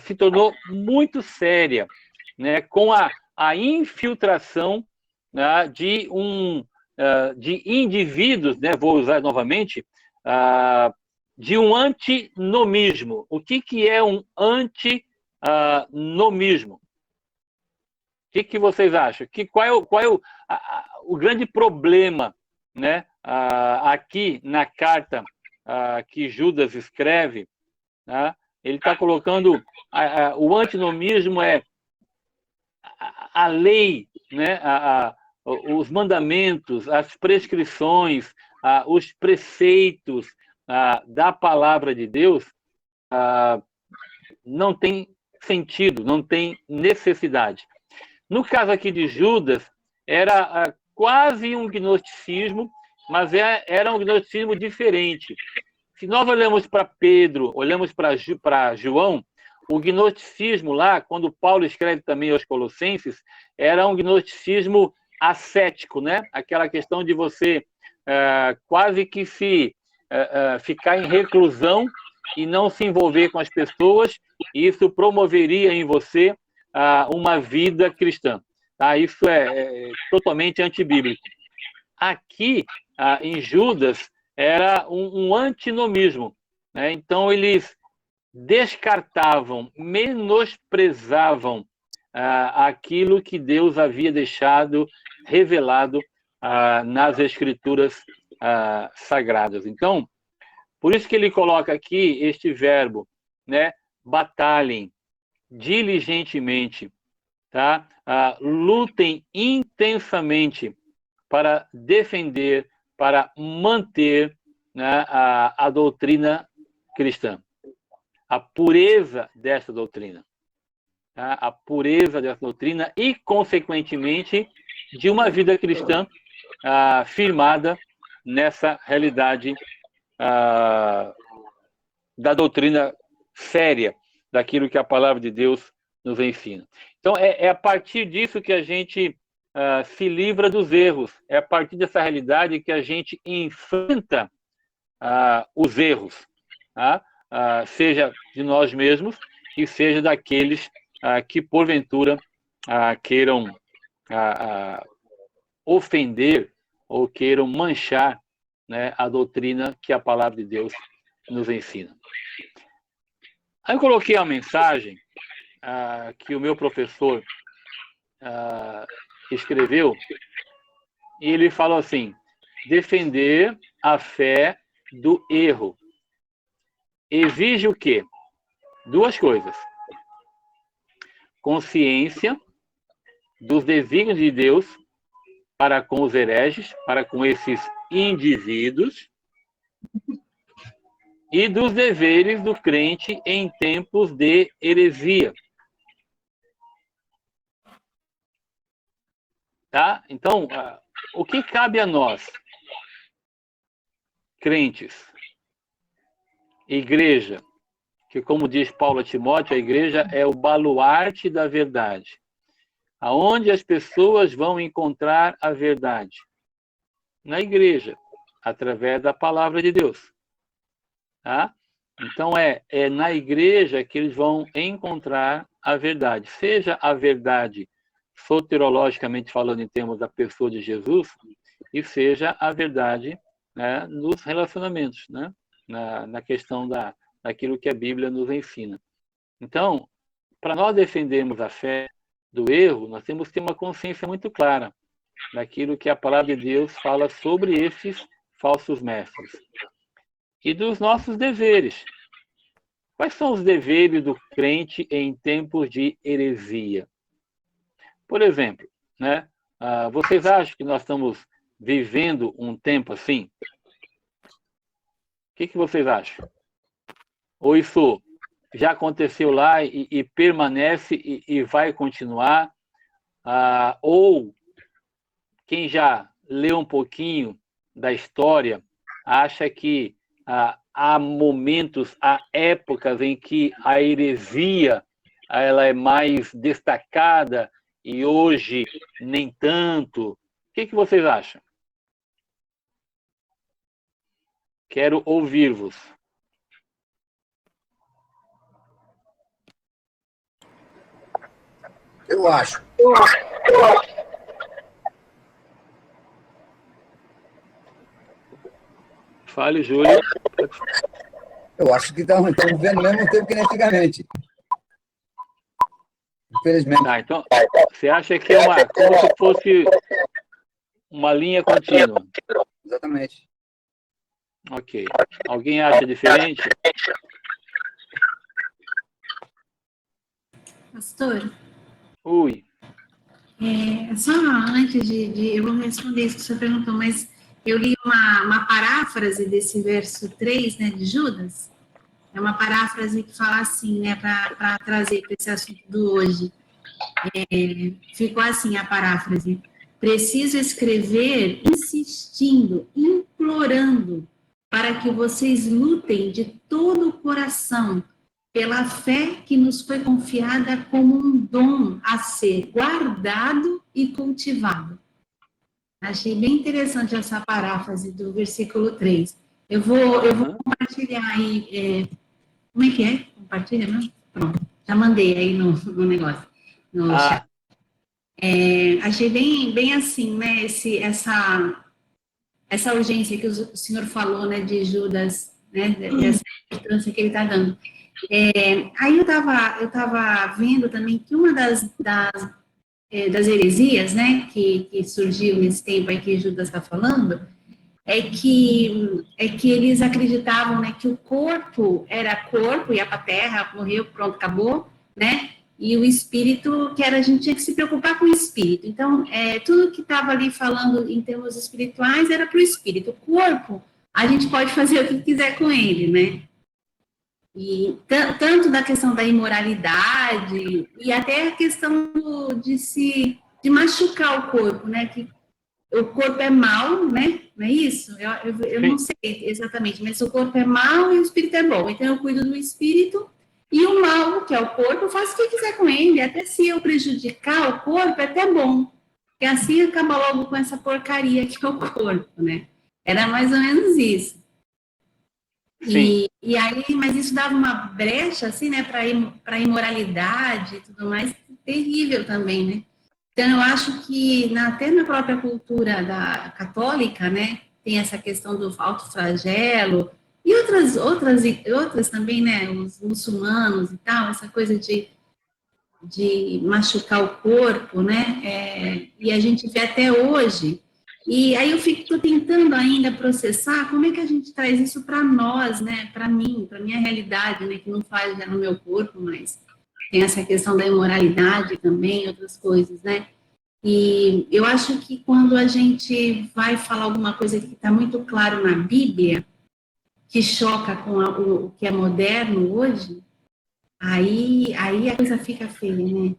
se tornou muito séria, né, com a infiltração de indivíduos, né, vou usar novamente, de um antinomismo. O que é um antinomismo? O que vocês acham? Qual é o grande problema, né, aqui na carta que Judas escreve? Ele está colocando o antinomismo é a lei, né, os mandamentos, as prescrições, os preceitos da palavra de Deus não tem sentido, não tem necessidade. No caso aqui de Judas, era quase um gnosticismo, mas era um gnosticismo diferente. Se nós olhamos para Pedro, olhamos para João, o gnosticismo lá, quando Paulo escreve também aos Colossenses, era um gnosticismo ascético, né? Aquela questão de você quase que ficar em reclusão e não se envolver com as pessoas, e isso promoveria em você uma vida cristã. Isso é totalmente antibíblico. Aqui, em Judas, era um antinomismo, né? Então, eles descartavam, menosprezavam aquilo que Deus havia deixado revelado nas Escrituras sagradas. Então, por isso que ele coloca aqui este verbo, né? Batalhem diligentemente, tá? Lutem intensamente para defender, para manter, né, a doutrina cristã, a pureza dessa doutrina, tá? A pureza dessa doutrina e, consequentemente, de uma vida cristã firmada nessa realidade da doutrina séria, daquilo que a palavra de Deus nos ensina. Então, é a partir disso que a gente se livra dos erros, é a partir dessa realidade que a gente enfrenta os erros, seja de nós mesmos e seja daqueles que, porventura, queiram ofender ou queiram manchar, né, a doutrina que a palavra de Deus nos ensina. Aí eu coloquei a mensagem que o meu professor escreveu, e ele falou assim: defender a fé do erro exige o quê? Duas coisas: consciência dos desígnios de Deus para com os hereges, para com esses indivíduos, e dos deveres do crente em tempos de heresia. Tá? Então, o que cabe a nós, crentes, igreja, que, como diz Paulo a Timóteo, a igreja é o baluarte da verdade. Aonde as pessoas vão encontrar a verdade? Na igreja, através da palavra de Deus. Tá? Então, é na igreja que eles vão encontrar a verdade. Seja a verdade soterologicamente falando em termos da pessoa de Jesus, e seja a verdade, né, nos relacionamentos, né, na questão daquilo que a Bíblia nos ensina. Então, para nós defendermos a fé do erro, nós temos que ter uma consciência muito clara daquilo que a palavra de Deus fala sobre esses falsos mestres. E dos nossos deveres. Quais são os deveres do crente em tempos de heresia? Por exemplo, né, vocês acham que nós estamos vivendo um tempo assim? O que vocês acham? Ou isso já aconteceu lá e permanece e vai continuar? Ou quem já leu um pouquinho da história acha que há momentos, há épocas em que a heresia ela é mais destacada e hoje nem tanto. O que vocês acham? Quero ouvir-vos. Eu acho. Fale, Júlio. Eu acho que estamos vivendo ao mesmo tempo que antigamente. Infelizmente. Tá, então, você acha que é como se fosse uma linha contínua? Exatamente. Ok. Alguém acha diferente? Pastor, Ui. só antes eu vou responder isso que você perguntou, mas eu li uma paráfrase desse verso 3, né, de Judas. É uma paráfrase que fala assim, né, para trazer para esse assunto do hoje. Ficou assim a paráfrase: preciso escrever insistindo, implorando, para que vocês lutem de todo o coração pela fé que nos foi confiada como um dom a ser guardado e cultivado. Achei bem interessante essa paráfrase do versículo 3. Eu vou compartilhar aí. Como é que é? Compartilha, não? Pronto. Já mandei aí no negócio, no chat. Achei bem assim, né? Essa urgência que o senhor falou, né, de Judas, né? Dessa importância que ele está dando. Aí eu estava vendo também que uma das heresias, né, que surgiu nesse tempo aí que Judas está falando, é que eles acreditavam, né, que o corpo era corpo, ia para a terra, morreu, pronto, acabou, né, e o espírito, a gente tinha que se preocupar com o espírito. Então, tudo que estava ali falando em termos espirituais era para o espírito. O corpo, a gente pode fazer o que quiser com ele, né. E tanto da questão da imoralidade e até a questão de machucar o corpo, né? Que o corpo é mau, né? Não é isso? Eu não sei exatamente, mas o corpo é mau e o espírito é bom. Então eu cuido do espírito e o mal, que é o corpo, eu faço o que quiser com ele. Até se eu prejudicar o corpo, é até bom. Porque assim acaba logo com essa porcaria que é o corpo, né? Era mais ou menos isso. E aí, mas isso dava uma brecha, assim, né, para imoralidade e tudo mais, terrível também, né? Então, eu acho que até na própria cultura católica, né, tem essa questão do autoflagelo e outras também, né, os muçulmanos e tal, essa coisa de machucar o corpo, né, e a gente vê até hoje. E aí eu estou tentando ainda processar como é que a gente traz isso para nós, né, para mim, para minha realidade, né, que não faz já no meu corpo, mas tem essa questão da imoralidade também, outras coisas, né. E eu acho que quando a gente vai falar alguma coisa que está muito claro na Bíblia, que choca com o que é moderno hoje, aí a coisa fica feia, né.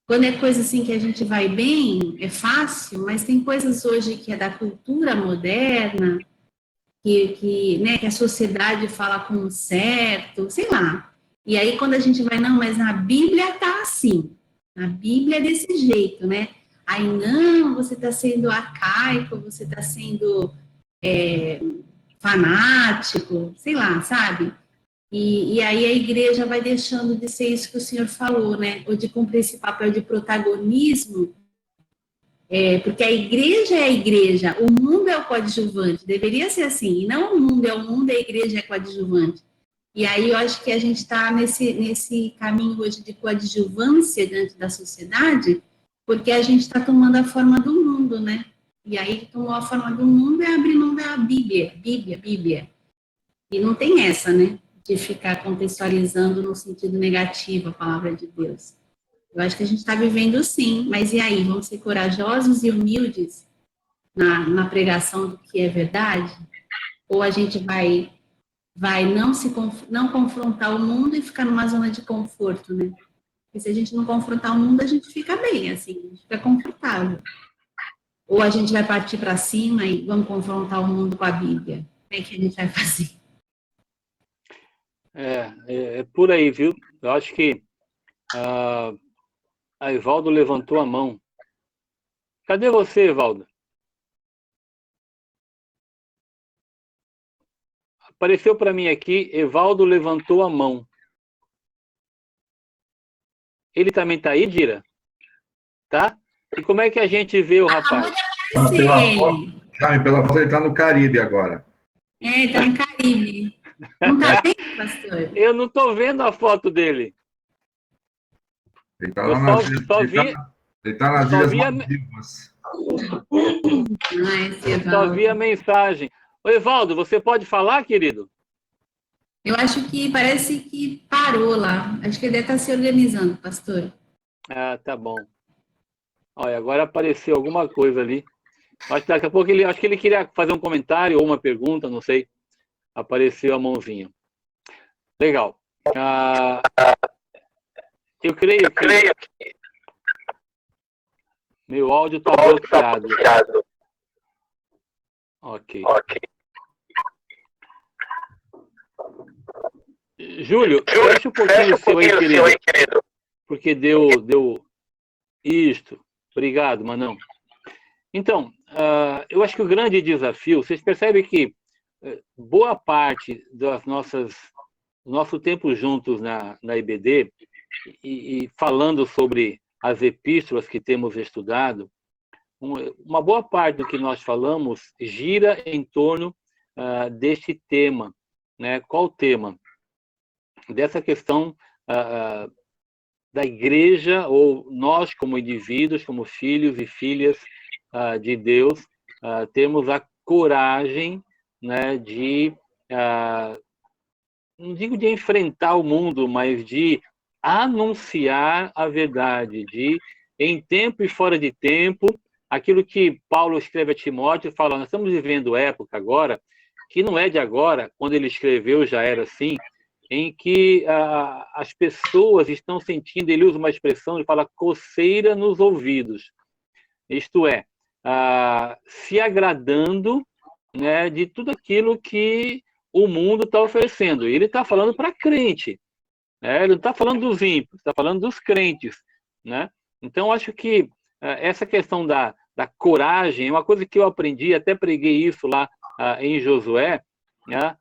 Quando é coisa assim que a gente vai bem, é fácil, mas tem coisas hoje que é da cultura moderna, né, que a sociedade fala como certo, sei lá. E aí quando a gente vai, não, mas na Bíblia tá assim, na Bíblia é desse jeito, né? Aí não, você está sendo arcaico, você está sendo fanático, sei lá, sabe? E aí a igreja vai deixando de ser isso que o senhor falou, né? Ou de cumprir esse papel de protagonismo, porque a igreja é a igreja, o mundo é o coadjuvante, deveria ser assim, e não o mundo é o mundo e a igreja é coadjuvante. E aí eu acho que a gente está nesse caminho hoje de coadjuvância diante da sociedade, porque a gente está tomando a forma do mundo, né? E aí tomou a forma do mundo é abrir mão da Bíblia. E não tem essa, né? De ficar contextualizando no sentido negativo a palavra de Deus. Eu acho que a gente está vivendo sim, mas e aí? Vamos ser corajosos e humildes na pregação do que é verdade? Ou a gente vai vai não confrontar o mundo e ficar numa zona de conforto, né? Porque se a gente não confrontar o mundo, a gente fica bem, assim, a gente fica confortável. Ou a gente vai partir para cima e vamos confrontar o mundo com a Bíblia. Como é que a gente vai fazer? É por aí, viu? Eu acho que a Evaldo levantou a mão. Cadê você, Evaldo? Apareceu para mim aqui, Evaldo levantou a mão. Ele também está aí, Dira? Tá? E como é que a gente vê o rapaz? Pela foto ele está no Caribe agora. Está no Caribe. Não está bem, pastor? Eu não estou vendo a foto dele. Ele está lá nas Ilhas Maldivas. Só vi a mensagem. Ô, Evaldo, você pode falar, querido? Eu acho que parece que parou lá. Acho que ele deve estar se organizando, pastor. Ah, tá bom. Olha, agora apareceu alguma coisa ali. Acho que daqui a pouco acho que ele queria fazer um comentário ou uma pergunta, não sei. Apareceu a mãozinha. Legal. Eu creio que meu áudio está bloqueado. Ok. Júlio, fecha um pouquinho o seu aí, querido. Porque deu isto. Obrigado, Manão. Então, eu acho que o grande desafio, vocês percebem que boa parte do nosso tempo juntos na IBD, e falando sobre as epístolas que temos estudado, uma boa parte do que nós falamos gira em torno deste tema. Né? Qual o tema? Dessa questão da igreja, ou nós como indivíduos, como filhos e filhas de Deus, temos a coragem, né, de, não digo de enfrentar o mundo, mas de anunciar a verdade, de, em tempo e fora de tempo, aquilo que Paulo escreve a Timóteo, fala, nós estamos vivendo época agora, que não é de agora, quando ele escreveu já era assim, em que as pessoas estão sentindo, ele usa uma expressão, ele fala coceira nos ouvidos, isto é, se agradando, né, de tudo aquilo que o mundo está oferecendo. E ele está falando para crente, né? Ele não está falando dos ímpios, está falando dos crentes. Né? Então, acho que essa questão da coragem é uma coisa que eu aprendi, até preguei isso lá em Josué, né?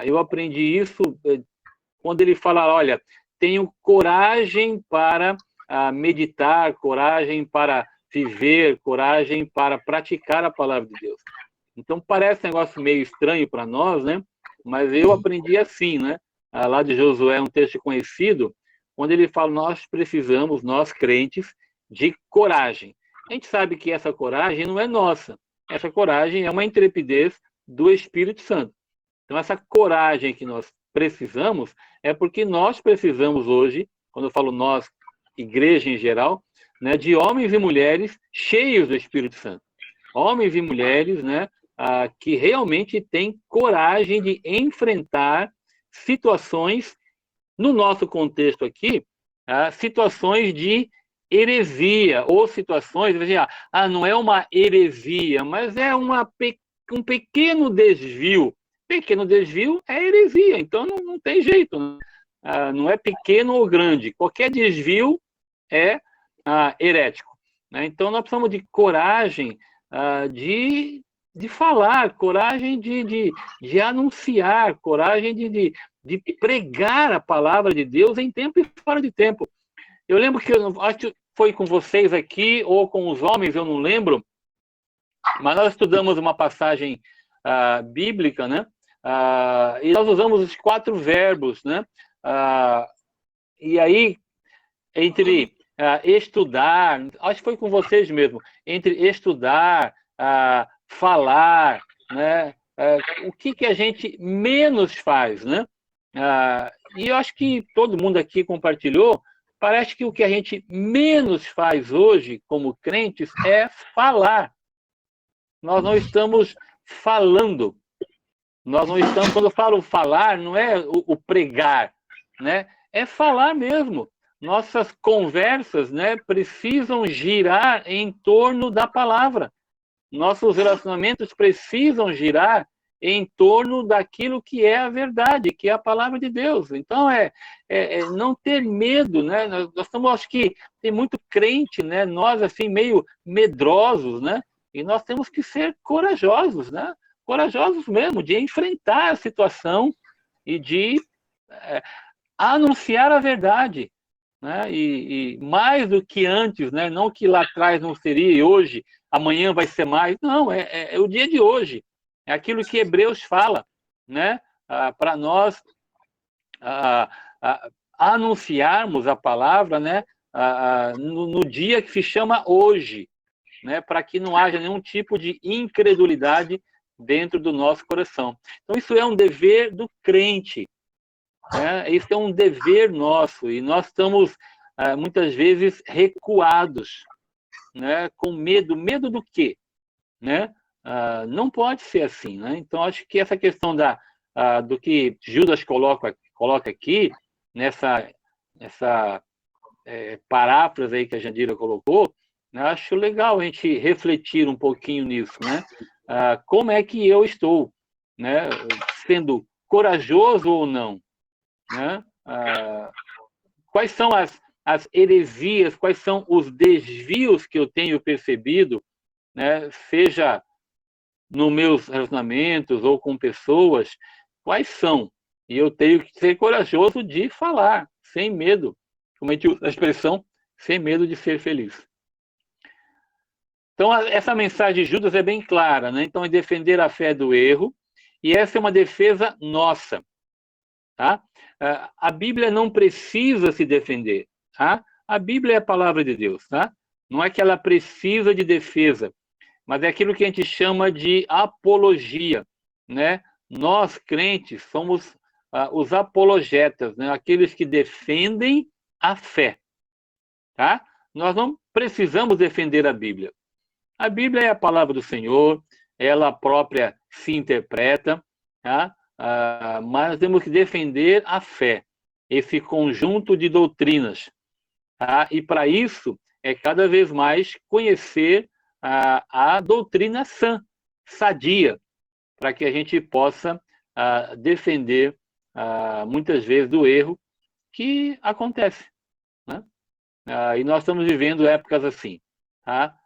Eu aprendi isso quando ele fala, olha, tenho coragem para meditar, coragem para viver, coragem para praticar a palavra de Deus. Então, parece um negócio meio estranho para nós, né? Mas eu aprendi assim, né? Lá de Josué, um texto conhecido, onde ele fala, nós precisamos, nós crentes, de coragem. A gente sabe que essa coragem não é nossa. Essa coragem é uma intrepidez do Espírito Santo. Então, essa coragem que nós precisamos é porque nós precisamos hoje, quando eu falo nós, igreja em geral, né, de homens e mulheres cheios do Espírito Santo. Homens e mulheres, né, que realmente têm coragem de enfrentar situações, no nosso contexto aqui, situações de heresia, ou situações, não é uma heresia, mas é um pequeno desvio. Pequeno desvio é heresia, então não tem jeito. Não é pequeno ou grande. Qualquer desvio é herético. Né? Então, nós precisamos de coragem de falar, coragem de anunciar, coragem de pregar a palavra de Deus em tempo e fora de tempo. Eu lembro que, acho que foi com vocês aqui, ou com os homens, eu não lembro, mas nós estudamos uma passagem bíblica, né? E nós usamos os 4 verbos, né? E aí, entre estudar, acho que foi com vocês mesmo, entre estudar, falar, né? O que a gente menos faz, né? E eu acho que todo mundo aqui compartilhou, parece que o que a gente menos faz hoje, como crentes, é falar. Nós não estamos falando. Nós não estamos, quando eu falo falar, não é o pregar, né? É falar mesmo. Nossas conversas, né, precisam girar em torno da palavra. Nossos relacionamentos precisam girar em torno daquilo que é a verdade, que é a palavra de Deus. Então, não ter medo, né? Nós estamos, acho que tem muito crente, né? Nós, assim, meio medrosos, né? E nós temos que ser corajosos, né? Corajosos mesmo, de enfrentar a situação e de anunciar a verdade, né? E mais do que antes, né? Não que lá atrás não seria e hoje, amanhã vai ser mais. Não, é o dia de hoje. É aquilo que Hebreus fala, né? Para nós anunciarmos a palavra, né? No dia que se chama hoje, né? Para que não haja nenhum tipo de incredulidade dentro do nosso coração. Então, isso é um dever do crente, né? Isso é um dever nosso, e nós estamos, muitas vezes, recuados, né? Com medo. Medo do quê? Né? Não pode ser assim, né? Então, acho que essa questão do que Judas coloca aqui, nessa paráfrase aí que a Jandira colocou, né? Acho legal a gente refletir um pouquinho nisso, né? Como é que eu estou, né? Sendo corajoso ou não, né? Quais são as heresias, quais são os desvios que eu tenho percebido, né? Seja nos meus relacionamentos ou com pessoas, quais são? E eu tenho que ser corajoso de falar, sem medo, como a gente usa a expressão, sem medo de ser feliz. Então, essa mensagem de Judas é bem clara, né? Então, é defender a fé do erro, e essa é uma defesa nossa, tá? A Bíblia não precisa se defender, tá? A Bíblia é a palavra de Deus, tá? Não é que ela precisa de defesa, mas é aquilo que a gente chama de apologia, né? Nós, crentes, somos os apologetas, né? Aqueles que defendem a fé, tá? Nós não precisamos defender a Bíblia. A Bíblia é a palavra do Senhor, ela própria se interpreta, tá? Mas temos que defender a fé, esse conjunto de doutrinas, tá? E para isso é cada vez mais conhecer a doutrina sã, sadia, para que a gente possa defender muitas vezes do erro que acontece, né? E nós estamos vivendo épocas assim, tá?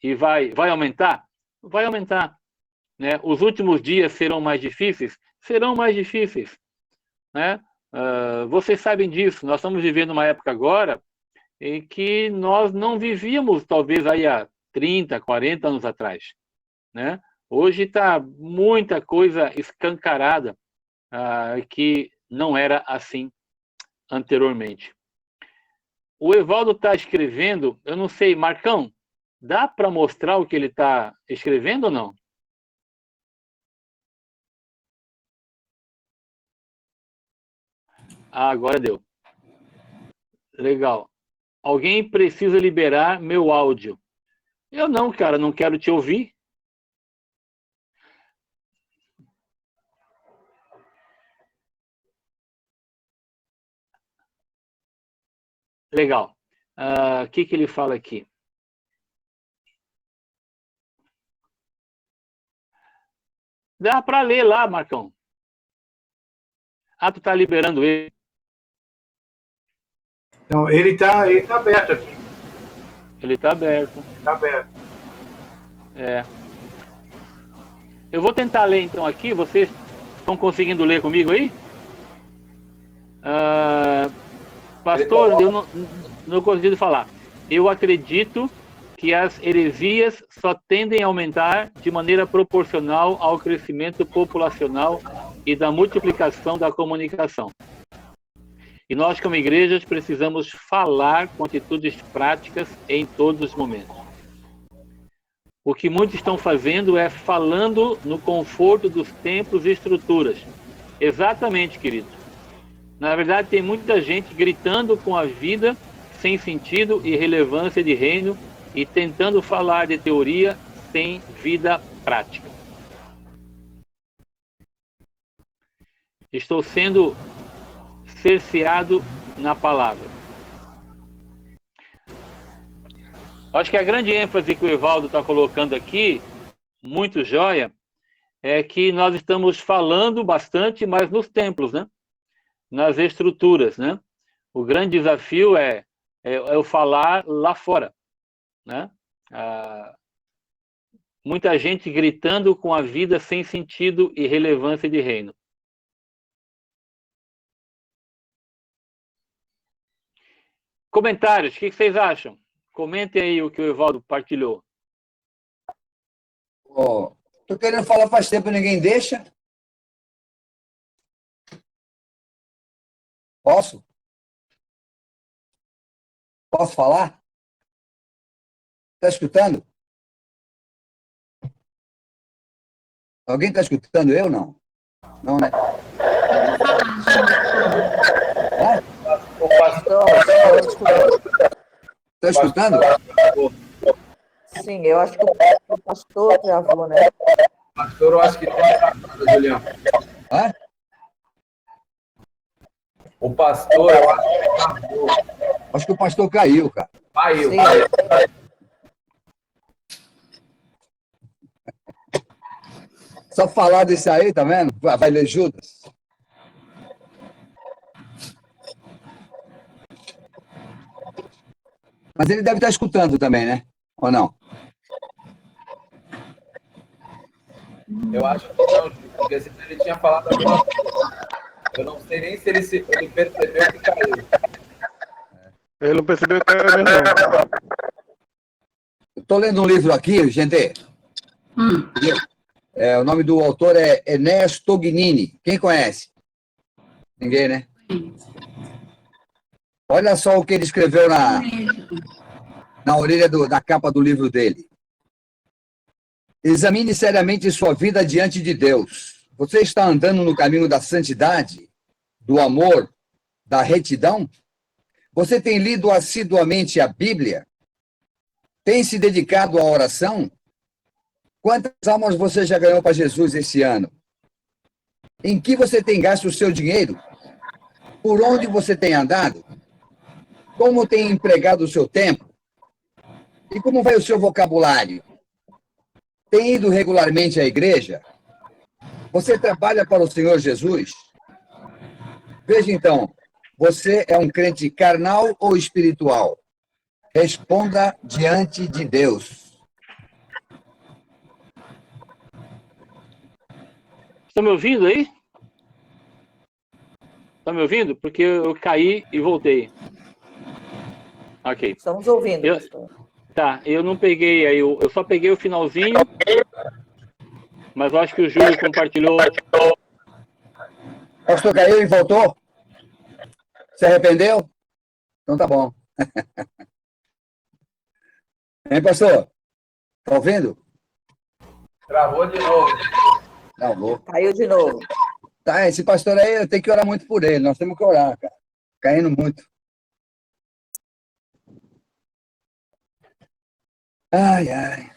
E vai aumentar? Vai aumentar, né? Os últimos dias serão mais difíceis? Serão mais difíceis, né? Vocês sabem disso, nós estamos vivendo uma época agora em que nós não vivíamos, talvez, aí há 30, 40 anos atrás, né? Hoje está muita coisa escancarada que não era assim anteriormente. O Evaldo está escrevendo, eu não sei, Marcão, dá para mostrar o que ele está escrevendo ou não? Agora deu. Legal. Alguém precisa liberar meu áudio. Eu não, cara, não quero te ouvir. Legal. O que ele fala aqui? Dá para ler lá, Marcão. Tu está liberando ele. Então, ele tá aberto aqui. Ele está aberto. Está aberto. Eu vou tentar ler então aqui. Vocês estão conseguindo ler comigo aí? Pastor, eu não consigo falar. Eu acredito que as heresias só tendem a aumentar de maneira proporcional ao crescimento populacional e da multiplicação da comunicação. E nós, como igrejas, precisamos falar com atitudes práticas em todos os momentos. O que muitos estão fazendo é falando no conforto dos templos e estruturas. Exatamente, querido. Na verdade, tem muita gente gritando com a vida sem sentido e relevância de reino e tentando falar de teoria sem vida prática. estou sendo cerceado na palavra. Acho que a grande ênfase que o Evaldo está colocando aqui, muito joia, é que nós estamos falando bastante, mas nos templos, né? Nas estruturas, né? O grande desafio é o falar lá fora, né? Muita gente gritando com a vida sem sentido e relevância de reino. Comentários, o que vocês acham? Comentem aí o que o Evaldo partilhou. Tô querendo falar faz tempo, ninguém deixa. Posso? Posso falar? Está escutando? Alguém está escutando eu, não? Não, né? O pastor, Está escutando? sim, eu acho que o pastor travou, né? Pastor, eu acho que tem travado, Julião. Hã? O pastor, eu acho que travou. Acho que o pastor caiu, cara. Caiu. Sim. Só falar desse aí, tá vendo? Vai ler Judas. Mas ele deve estar escutando também, né? Ou não? Eu acho que não, porque senão ele tinha falado agora. Eu não sei nem se ele percebeu que caiu. Ele não percebeu que caiu mesmo, não. Estou lendo um livro aqui, gente. O nome do autor é Enéas Tognini. Quem conhece? Ninguém, né? Olha só o que ele escreveu na orelha da capa do livro dele. Examine seriamente sua vida diante de Deus. Você está andando no caminho da santidade, do amor, da retidão? Você tem lido assiduamente a Bíblia? Tem se dedicado à oração? Quantas almas você já ganhou para Jesus esse ano? Em que você tem gasto o seu dinheiro? Por onde você tem andado? Como tem empregado o seu tempo? E como vai o seu vocabulário? Tem ido regularmente à igreja? Você trabalha para o Senhor Jesus? Veja então, você é um crente carnal ou espiritual? Responda diante de Deus. Estão me ouvindo aí? Estão me ouvindo? Porque eu caí e voltei. Ok. Estamos ouvindo, pastor. Tá, eu não peguei aí, eu só peguei o finalzinho, mas eu acho que o Júlio compartilhou. Pastor caiu e voltou? Se arrependeu? Então tá bom. Hein, pastor? Tá ouvindo? Travou de novo. Travou. Caiu de novo. Tá, esse pastor aí, eu tenho que orar muito por ele. Nós temos que orar, cara. Caindo muito. Ai, ai.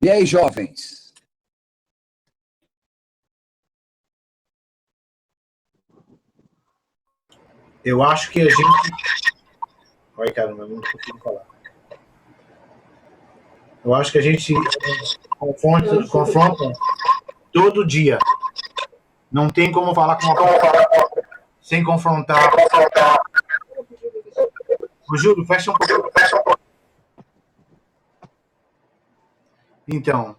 E aí, jovens? Eu acho que a gente... Ai, caramba, não consigo falar. Eu acho que a gente confronta todo dia. Não tem como falar com uma pessoa sem confrontar. O Júlio, fecha um pouco. Então,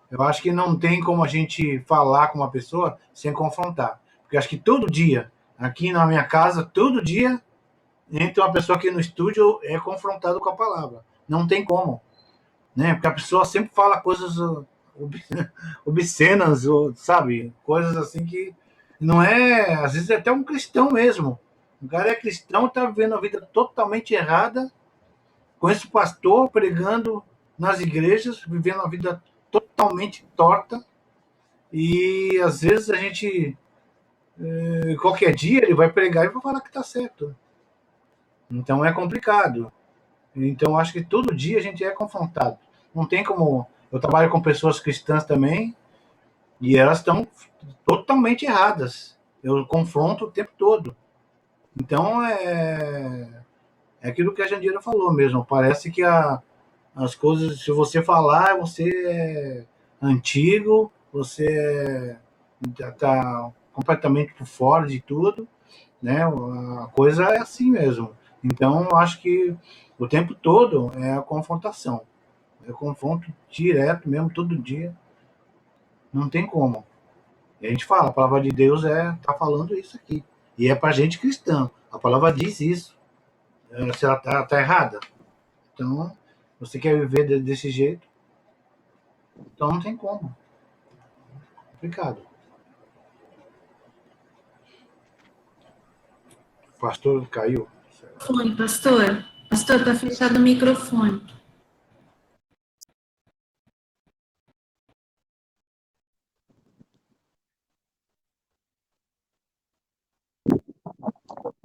eu acho que não tem como a gente falar com uma pessoa sem confrontar. Porque eu acho que todo dia, aqui na minha casa, todo dia, entra uma pessoa aqui no estúdio é confrontado com a palavra. Não tem como. Né? Porque a pessoa sempre fala coisas obscenas, sabe? Coisas assim que não é... Às vezes é até um cristão mesmo. O cara é cristão e está vivendo a vida totalmente errada, com esse pastor pregando nas igrejas, vivendo uma vida totalmente torta, e às vezes a gente, qualquer dia ele vai pregar e vai falar que está certo. Então é complicado. Então acho que todo dia a gente é confrontado. Não tem como... Eu trabalho com pessoas cristãs também, e elas estão totalmente erradas. Eu confronto o tempo todo. Então é aquilo que a Jandira falou mesmo. Parece que as coisas, se você falar, você é antigo, você está completamente por fora de tudo, né? A coisa é assim mesmo. Então, eu acho que o tempo todo é a confrontação. É confronto direto mesmo, todo dia. Não tem como. E a gente fala, a palavra de Deus tá falando isso aqui. E é para gente cristã. A palavra diz isso. Se ela tá errada. Então, você quer viver desse jeito? Então não tem como. Complicado. O pastor caiu. Pastor. Pastor, tá fechado o microfone.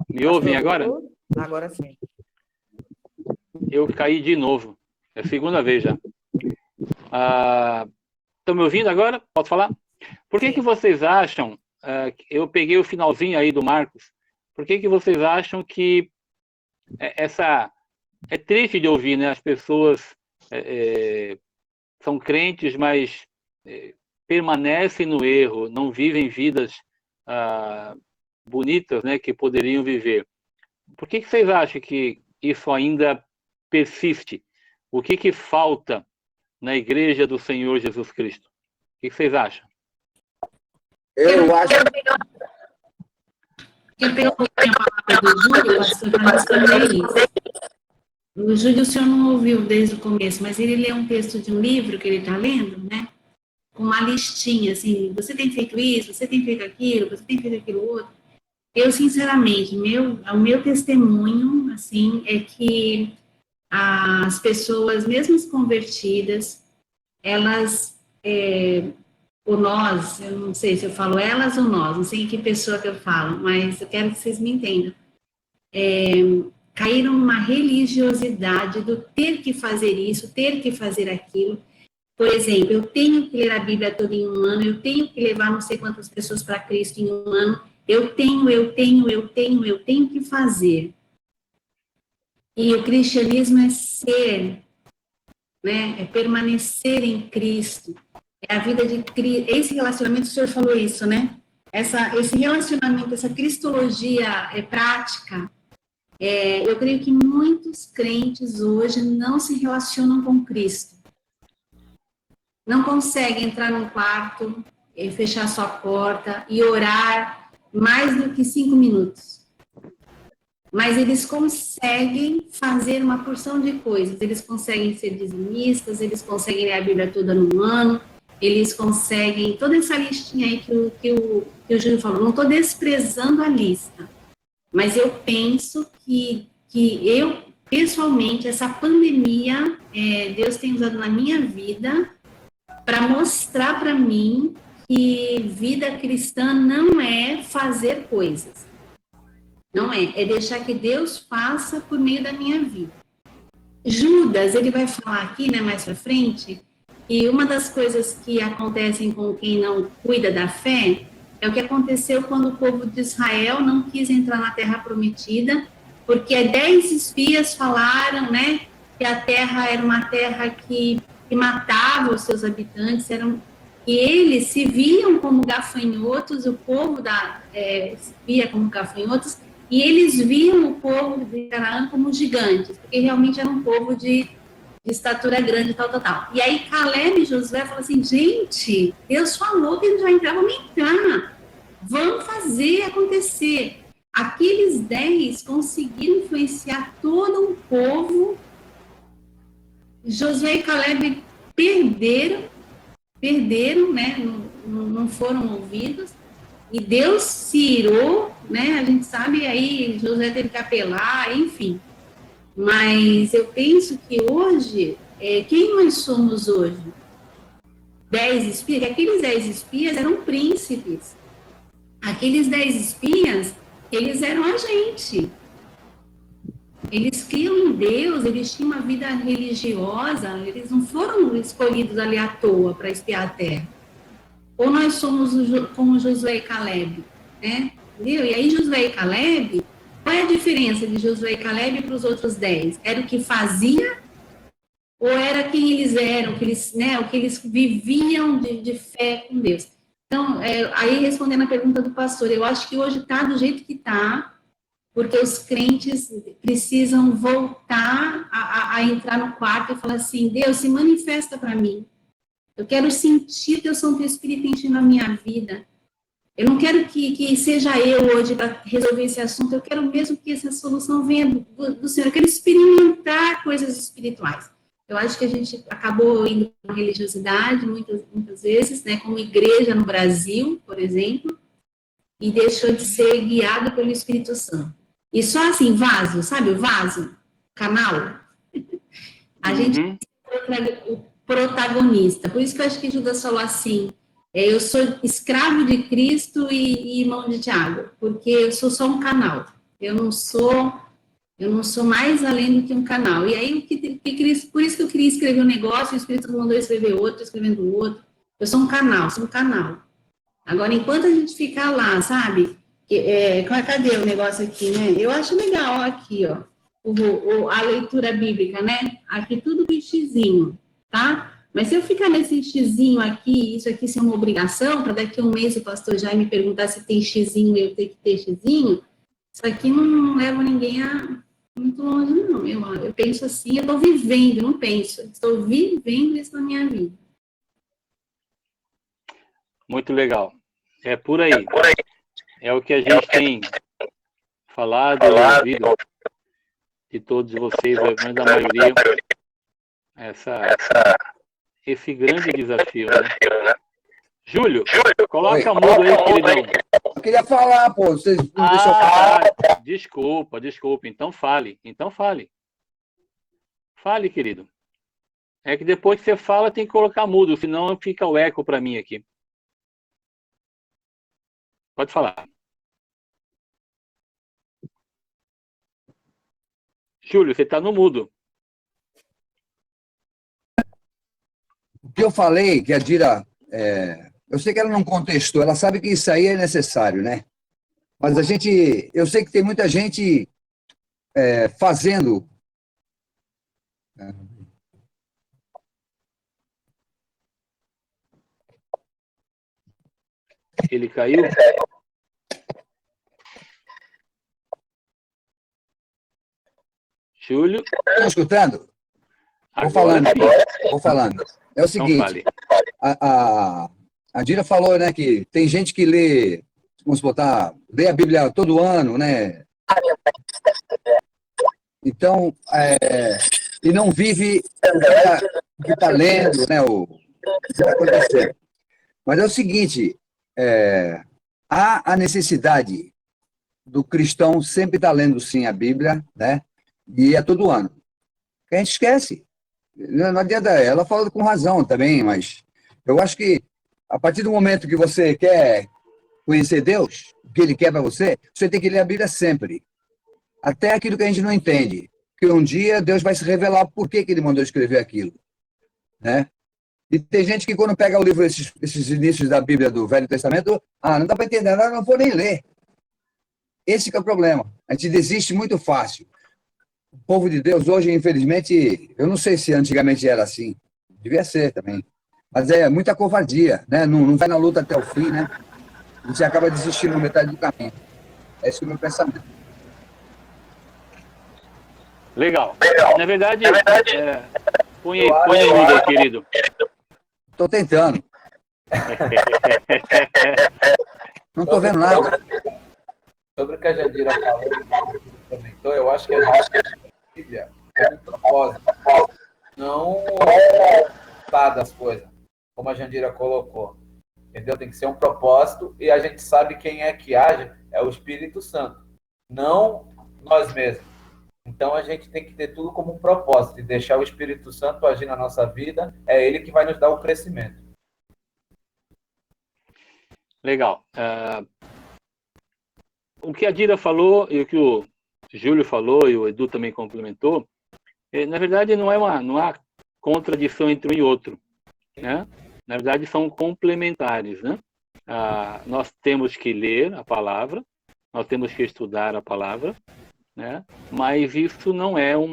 Me ouvem agora? Agora sim. Eu caí de novo. É a segunda vez já. Estão me ouvindo agora? Posso falar? Por que vocês acham... eu peguei o finalzinho aí do Marcos. Por que vocês acham que essa... É triste de ouvir, né? As pessoas são crentes, mas permanecem no erro, não vivem vidas bonitas, né? Que poderiam viver. Por que vocês acham que isso ainda persiste? O que falta na Igreja do Senhor Jesus Cristo? O que vocês acham? Eu acho... Eu peguei um pouquinho a palavra do Júlio, pastor, para responder isso. O Júlio, o senhor não ouviu desde o começo, mas ele lê um texto de um livro que ele está lendo, né? Com uma listinha, assim, você tem feito isso, você tem feito aquilo, você tem feito aquilo outro. Eu, sinceramente, o meu testemunho, assim, é que as pessoas, mesmo as convertidas, elas, ou nós, eu não sei se eu falo elas ou nós, não sei em que pessoa que eu falo, mas eu quero que vocês me entendam. Caíram numa religiosidade do ter que fazer isso, ter que fazer aquilo. Por exemplo, eu tenho que ler a Bíblia toda em um ano, eu tenho que levar não sei quantas pessoas para Cristo em um ano, eu tenho que fazer. E o cristianismo é ser, né? É permanecer em Cristo. É a vida de Cristo. Esse relacionamento, o senhor falou isso, né? Esse relacionamento, essa cristologia prática, eu creio que muitos crentes hoje não se relacionam com Cristo. Não conseguem entrar num quarto, fechar sua porta e orar mais do que 5 minutos. Mas eles conseguem fazer uma porção de coisas. Eles conseguem ser dizimistas, eles conseguem ler a Bíblia toda num ano, eles conseguem toda essa listinha aí que o Júlio falou. Não estou desprezando a lista, mas eu penso que eu, pessoalmente, essa pandemia, Deus tem usado na minha vida para mostrar para mim que vida cristã não é fazer coisas. Não é deixar que Deus faça por meio da minha vida. Judas, ele vai falar aqui, né, mais para frente, que uma das coisas que acontecem com quem não cuida da fé é o que aconteceu quando o povo de Israel não quis entrar na Terra Prometida, porque 10 espias falaram, né, que a terra era uma terra que que matava os seus habitantes, e eles se viam como gafanhotos, o povo se via como gafanhotos, e eles viam o povo de Canaã como gigantes, porque realmente era um povo de estatura grande, tal. E aí Caleb e Josué falam assim, gente, Deus falou que eles já entravam, vamos entrar, vamos fazer acontecer. Aqueles 10 conseguiram influenciar todo um povo. Josué e Caleb perderam, né, não foram ouvidos, e Deus se irou, né, a gente sabe, aí Josué teve que apelar, enfim. Mas eu penso que hoje, quem nós somos hoje? 10 espias, aqueles 10 espias eram príncipes. Aqueles 10 espias, eles eram a gente. Eles criam em Deus, eles tinham uma vida religiosa, eles não foram escolhidos ali à toa para espiar a terra. Ou nós somos como Josué e Caleb, né? Entendeu? E aí Josué e Caleb, qual é a diferença de Josué e Caleb para os outros 10? Era o que fazia ou era quem eles eram, o que eles viviam de fé com Deus? Então, aí respondendo a pergunta do pastor, eu acho que hoje está do jeito que está, porque os crentes precisam voltar a entrar no quarto e falar assim, Deus, se manifesta para mim. Eu quero sentir teu Santo Espírito enchendo a minha vida. Eu não quero que seja eu hoje para resolver esse assunto, eu quero mesmo que essa solução venha do Senhor. Eu quero experimentar coisas espirituais. Eu acho que a gente acabou indo para a religiosidade muitas vezes, né, como igreja no Brasil, por exemplo, e deixou de ser guiado pelo Espírito Santo. E só assim, vaso, sabe o vaso? Canal? A gente é o protagonista. Por isso que eu acho que Judas falou assim, eu sou escravo de Cristo e irmão de Tiago, porque eu sou só um canal. Eu não sou mais além do que um canal. E aí, por isso que eu queria escrever um negócio, o Espírito mandou escrever outro, escrevendo outro. Eu sou um canal. Agora, enquanto a gente ficar lá, sabe? Cadê o negócio aqui, né? Eu acho legal, ó, aqui, ó, a leitura bíblica, né? Aqui tudo com xizinho, tá? Mas se eu ficar nesse xizinho aqui, isso aqui ser uma obrigação, para daqui a um mês o pastor já me perguntar se tem xizinho e eu ter que ter xizinho, isso aqui não leva ninguém muito longe, não. Eu penso assim, eu estou vivendo, não penso, estou vivendo isso na minha vida. Muito legal. É por aí. É o que a gente tem falado e ouvido de todos vocês, mas a maioria, esse grande desafio, né? Júlio, coloca mudo aí, queridão. Eu queria falar, pô, vocês não deixam falar. Desculpa. Então fale. Fale, querido. É que depois que você fala, tem que colocar mudo, senão fica o eco para mim aqui. Pode falar. Júlio, você está no mudo. O que eu falei, que a Dira... eu sei que ela não contestou, ela sabe que isso aí é necessário, né? Mas eu sei que tem muita gente fazendo... Ele caiu? Júlio? Estão escutando? Vou falando. É o seguinte, a Dira falou, né, que tem gente que lê, vamos botar, lê a Bíblia todo ano, né? Então, e não vive o que está lendo, né, o que está acontecendo. Mas é o seguinte, há a necessidade do cristão sempre estar lendo, sim, a Bíblia, né? E é todo ano. A gente esquece. Não adianta, ela fala com razão também, mas eu acho que a partir do momento que você quer conhecer Deus, o que Ele quer para você, você tem que ler a Bíblia sempre. Até aquilo que a gente não entende. Porque um dia Deus vai se revelar por que Ele mandou escrever aquilo. Né? E tem gente que quando pega o livro, esses inícios da Bíblia do Velho Testamento, não dá para entender nada, não vou nem ler. Esse que é o problema. A gente desiste muito fácil. O povo de Deus hoje, infelizmente, eu não sei se antigamente era assim, Devia ser também. Mas é muita covardia, né? Não vai na luta até o fim, né? A gente acaba desistindo na metade do caminho. Esse é o meu pensamento. Legal. Na verdade, põe no mudo aí, querido. Estou tentando. Não estou vendo nada. Sobre o que a Jandira falou, comentou, eu acho que a Bíblia é um propósito. Não das coisas, como a Jandira colocou. Entendeu? Tem que ser um propósito e a gente sabe quem é que age, é o Espírito Santo, não nós mesmos. Então a gente tem que ter tudo como um propósito e deixar o Espírito Santo agir na nossa vida, é ele que vai nos dar o crescimento. Legal. O que a Dira falou e o que o Júlio falou e o Edu também complementou, na verdade não há contradição entre um e outro, né? Na verdade são complementares, né? Nós temos que ler a palavra, nós temos que estudar a palavra, né? Mas isso não é eu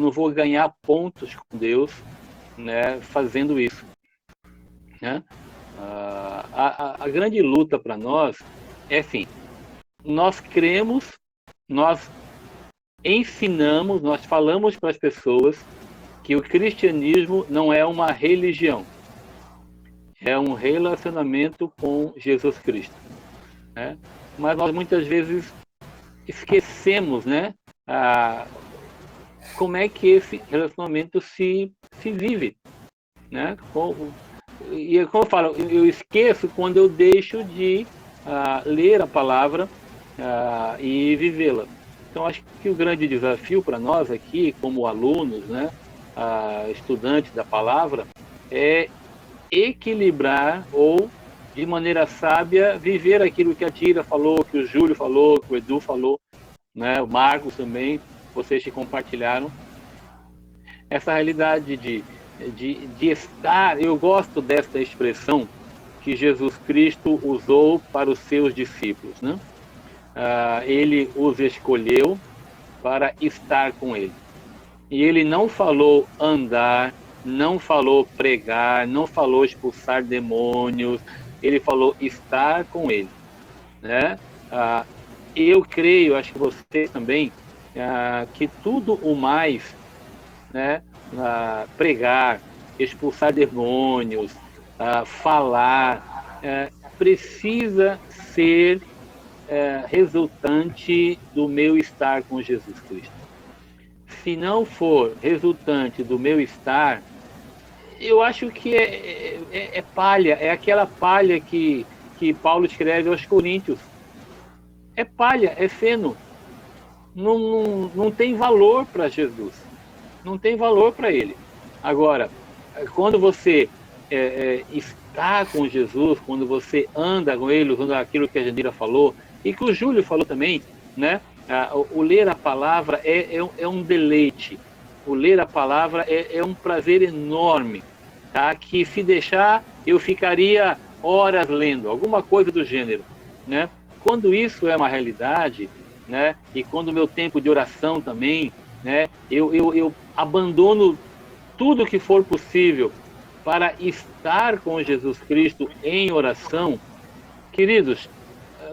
não vou ganhar pontos com Deus, né, fazendo isso, né? A grande luta para nós é assim, nós cremos, nós ensinamos, nós falamos para as pessoas que o cristianismo não é uma religião, é um relacionamento com Jesus Cristo, né? Mas nós muitas vezes esquecemos, né, como é que esse relacionamento se vive, né? E como eu falo, eu esqueço quando eu deixo de ler a palavra e vivê-la. Então, acho que o grande desafio para nós aqui, como alunos, né, estudantes da palavra, é equilibrar ou, de maneira sábia, viver aquilo que a Tira falou, que o Júlio falou, que o Edu falou, né, o Marcos também, vocês que compartilharam. Essa realidade de estar, eu gosto dessa expressão que Jesus Cristo usou para os seus discípulos, né? Ele os escolheu para estar com ele. E ele não falou andar, não falou pregar, não falou expulsar demônios, ele falou estar com ele, né? Eu creio, acho que você também, que tudo o mais, né, pregar, expulsar demônios, falar, precisa ser resultante do meu estar com Jesus Cristo. Se não for resultante do meu estar, eu acho que é palha, é aquela palha que Paulo escreve aos Coríntios. É palha, é feno. Não tem valor para Jesus. Não tem valor para ele. Agora, quando você está com Jesus, quando você anda com ele, usando aquilo que a Jandira falou, e que o Júlio falou também, né? O ler a palavra é um deleite. O ler a palavra é um prazer enorme, tá? Que se deixar, eu ficaria horas lendo, alguma coisa do gênero, né? Quando isso é uma realidade, né? E quando o meu tempo de oração também, né? Eu abandono tudo que for possível para estar com Jesus Cristo em oração. Queridos,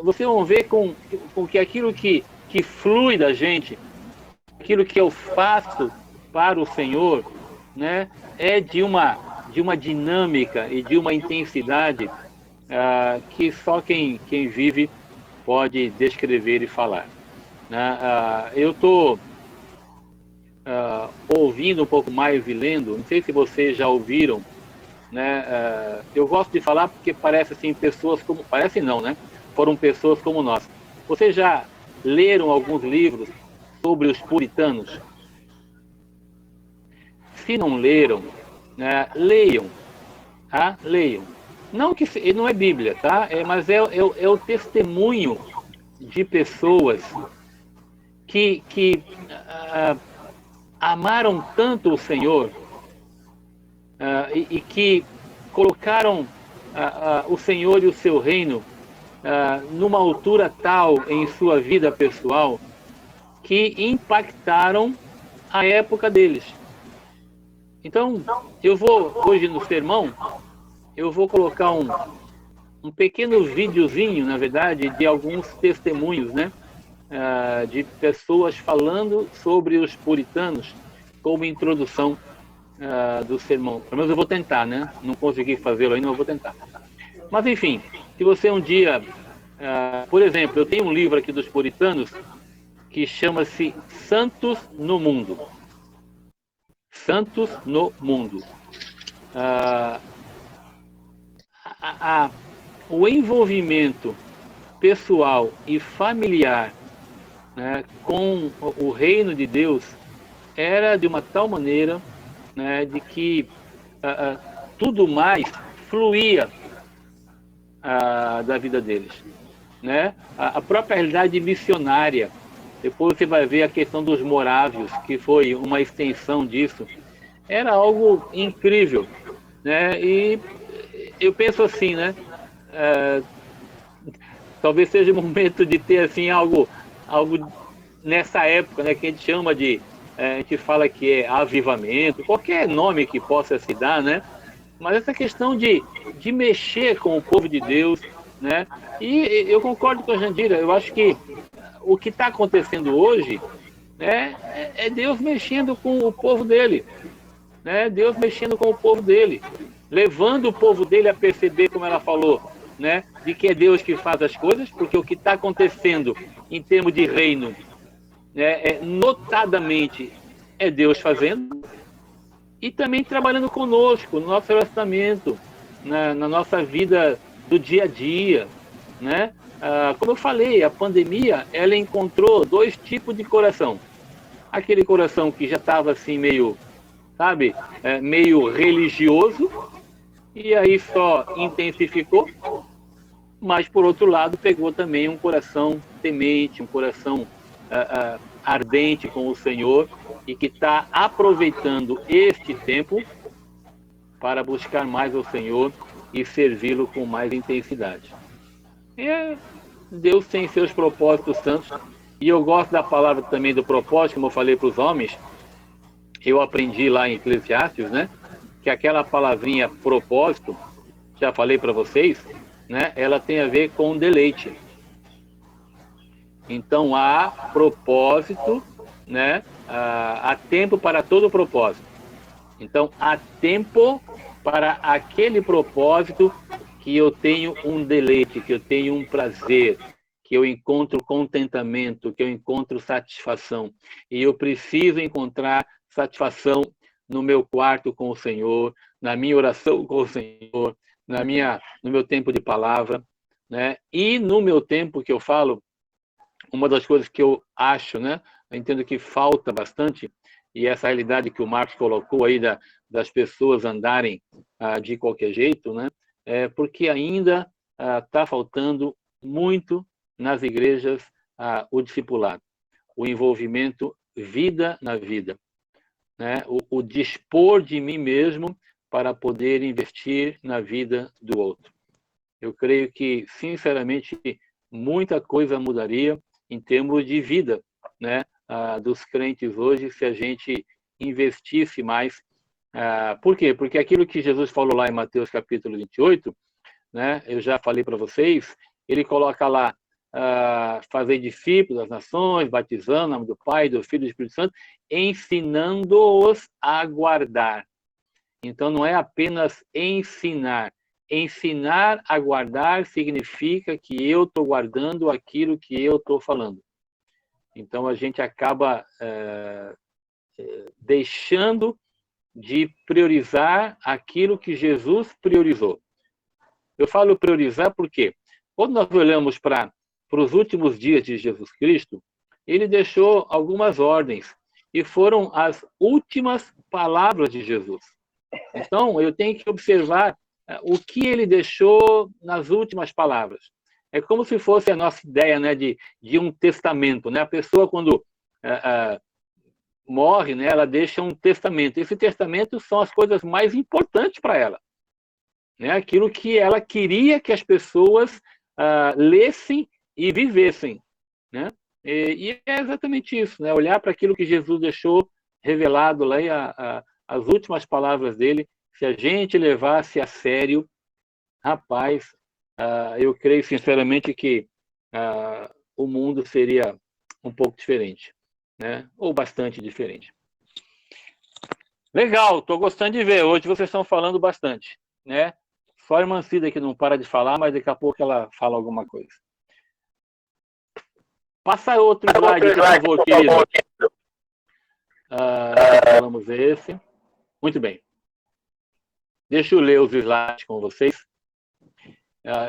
vocês vão ver com que aquilo que flui da gente, aquilo que eu faço para o Senhor, né, é de uma dinâmica e de uma intensidade que só quem vive pode descrever e falar, né? Eu estou ouvindo um pouco mais e lendo, não sei se vocês já ouviram, né? Eu gosto de falar porque parece assim, pessoas como... Parece não, né? Foram pessoas como nós. Vocês já leram alguns livros sobre os puritanos? Se não leram, né, leiam, tá? Leiam. Não que não é Bíblia, tá? Mas é o testemunho de pessoas que amaram tanto o Senhor e que colocaram o Senhor e o seu reino numa altura tal em sua vida pessoal que impactaram a época deles. Então, eu vou, hoje no sermão, eu vou colocar um pequeno videozinho, na verdade, de alguns testemunhos, né? De pessoas falando sobre os puritanos como introdução do sermão. Pelo menos eu vou tentar, né? Não consegui fazê-lo ainda, mas eu vou tentar. Mas, enfim, se você um dia... por exemplo, eu tenho um livro aqui dos puritanos que chama-se Santos no Mundo. Santos no Mundo. O envolvimento pessoal e familiar, né, com o reino de Deus era de uma tal maneira, né, de que tudo mais fluía da vida deles, né? A própria realidade missionária. Depois você vai ver a questão dos morávios, que foi uma extensão disso. Era algo incrível, né? E eu penso assim, né? Talvez seja o momento de ter assim algo nessa época, né? Que a gente chama de, a gente fala que é avivamento, qualquer nome que possa se dar, né? Mas essa questão de mexer com o povo de Deus, né? E eu concordo com a Jandira. Eu acho que o que está acontecendo hoje, né, é Deus mexendo com o povo dele, né? Deus mexendo com o povo dele, levando o povo dele a perceber, como ela falou, né, de que é Deus que faz as coisas, porque o que está acontecendo em termos de reino, né, notadamente é Deus fazendo, e também trabalhando conosco, no nosso relacionamento, na nossa vida do dia a dia, né? Como eu falei, a pandemia, ela encontrou dois tipos de coração. Aquele coração que já estava assim meio, sabe, meio religioso, e aí só intensificou, mas por outro lado pegou também um coração temente, um coração ardente com o Senhor, e que está aproveitando este tempo para buscar mais o Senhor e servi-lo com mais intensidade. Deus tem seus propósitos santos, e eu gosto da palavra também do propósito, como eu falei para os homens. Eu aprendi lá em Eclesiastes, né, que aquela palavrinha propósito, já falei para vocês, né, ela tem a ver com deleite. Então há propósito, né, há tempo para todo propósito. Então há tempo para aquele propósito que eu tenho um deleite, que eu tenho um prazer, que eu encontro contentamento, que eu encontro satisfação. E eu preciso encontrar satisfação no meu quarto com o Senhor, na minha oração com o Senhor, no meu tempo de palavra, né? E no meu tempo que eu falo, uma das coisas que eu acho, né, eu entendo que falta bastante, e essa realidade que o Marcos colocou aí das pessoas andarem de qualquer jeito, né, porque ainda está faltando muito nas igrejas o discipulado, o envolvimento vida na vida, né, o dispor de mim mesmo para poder investir na vida do outro. Eu creio que, sinceramente, muita coisa mudaria em termos de vida, né, dos crentes hoje, se a gente investisse mais. Por quê? Porque aquilo que Jesus falou lá em Mateus capítulo 28, né, eu já falei para vocês, ele coloca lá, fazer discípulos das nações, batizando em nome do Pai, do Filho e do Espírito Santo, ensinando-os a guardar. Então, não é apenas ensinar. Ensinar a guardar significa que eu estou guardando aquilo que eu estou falando. Então, a gente acaba deixando de priorizar aquilo que Jesus priorizou. Eu falo priorizar porque, quando nós olhamos para os últimos dias de Jesus Cristo, ele deixou algumas ordens, e foram as últimas palavras de Jesus. Então, eu tenho que observar o que ele deixou nas últimas palavras. É como se fosse a nossa ideia, né, de um testamento, né? A pessoa, quando morre, né, ela deixa um testamento. Esse testamento são as coisas mais importantes para ela, né? Aquilo que ela queria que as pessoas lessem e vivessem, né? E é exatamente isso, né? Olhar para aquilo que Jesus deixou revelado lá as últimas palavras dele, se a gente levasse a sério, rapaz, eu creio sinceramente que o mundo seria um pouco diferente, né? Ou bastante diferente. Legal, estou gostando de ver. Hoje vocês estão falando bastante, né? Só a irmã Cida que não para de falar, mas daqui a pouco ela fala alguma coisa. Passa outro slide, por favor, querido. Falamos esse. Muito bem. Deixa eu ler os slides com vocês.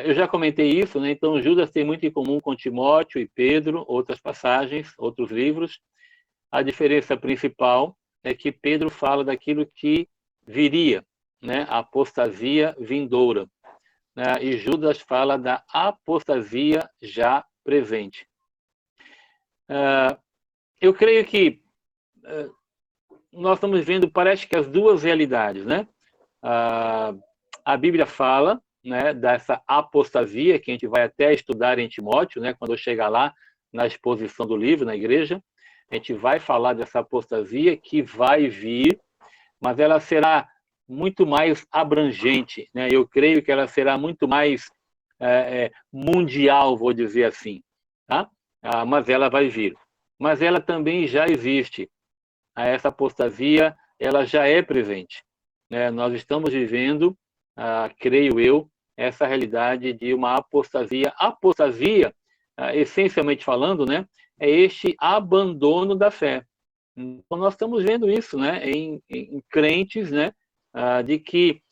Eu já comentei isso, né? Então, Judas tem muito em comum com Timóteo e Pedro, outras passagens, outros livros. A diferença principal é que Pedro fala daquilo que viria, né? A apostasia vindoura. Né? E Judas fala da apostasia já presente. Eu creio que nós estamos vendo, parece que as duas realidades, né? A Bíblia fala, né, dessa apostasia, que a gente vai até estudar em Timóteo, né, quando eu chegar lá na exposição do livro, na igreja, a gente vai falar dessa apostasia que vai vir, mas ela será muito mais abrangente, né? Eu creio que ela será muito mais mundial, vou dizer assim, tá? Mas ela vai vir. Mas ela também já existe. Essa apostasia, ela já é presente, né? Nós estamos vivendo, creio eu, essa realidade de uma apostasia. Apostasia, essencialmente falando, né, é este abandono da fé. Então, nós estamos vendo isso, né, em crentes, né, de que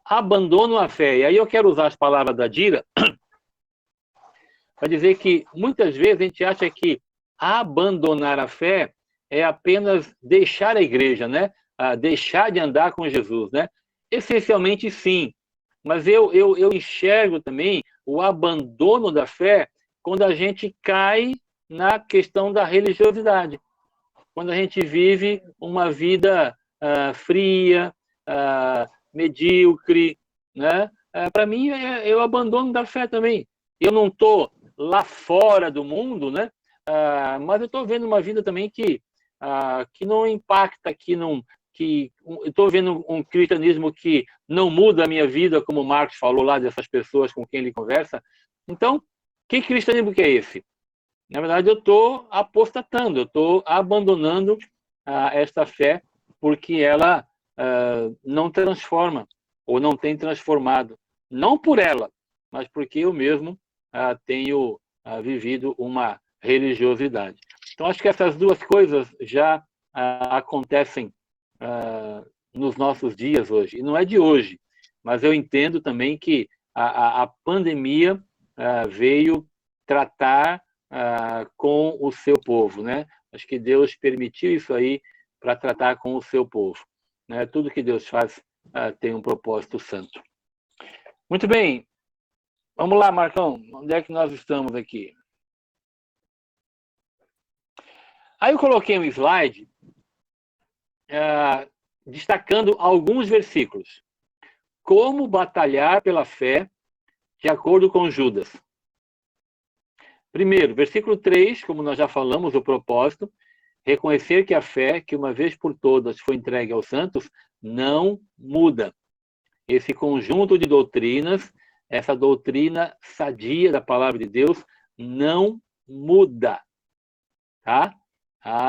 abandonam a fé. E aí eu quero usar as palavras da Dira para dizer que, muitas vezes, a gente acha que abandonar a fé é apenas deixar a igreja, né, deixar de andar com Jesus, né? Essencialmente, sim. Mas eu enxergo também o abandono da fé quando a gente cai na questão da religiosidade. Quando a gente vive uma vida fria, medíocre, né? Para mim, é o abandono da fé também. Eu não estou lá fora do mundo, né? Mas eu estou vendo uma vida também que não impacta, estou vendo um cristianismo que não muda a minha vida, como o Marcos falou lá dessas pessoas com quem ele conversa. Então, que cristianismo que é esse? Na verdade, eu estou apostatando, eu estou abandonando esta fé porque ela não transforma ou não tem transformado. Não por ela, mas porque eu mesmo tenho vivido uma religiosidade. Então, acho que essas duas coisas já acontecem nos nossos dias hoje. E não é de hoje, mas eu entendo também que a pandemia veio tratar com o seu povo, né? Acho que Deus permitiu isso aí para tratar com o seu povo, né? Tudo que Deus faz tem um propósito santo. Muito bem. Vamos lá, Marcão. Onde é que nós estamos aqui? Aí eu coloquei um slide destacando alguns versículos. Como batalhar pela fé de acordo com Judas. Primeiro, versículo 3, como nós já falamos, o propósito, reconhecer que a fé, que uma vez por todas foi entregue aos santos, não muda. Esse conjunto de doutrinas, essa doutrina sadia da palavra de Deus, não muda. Tá?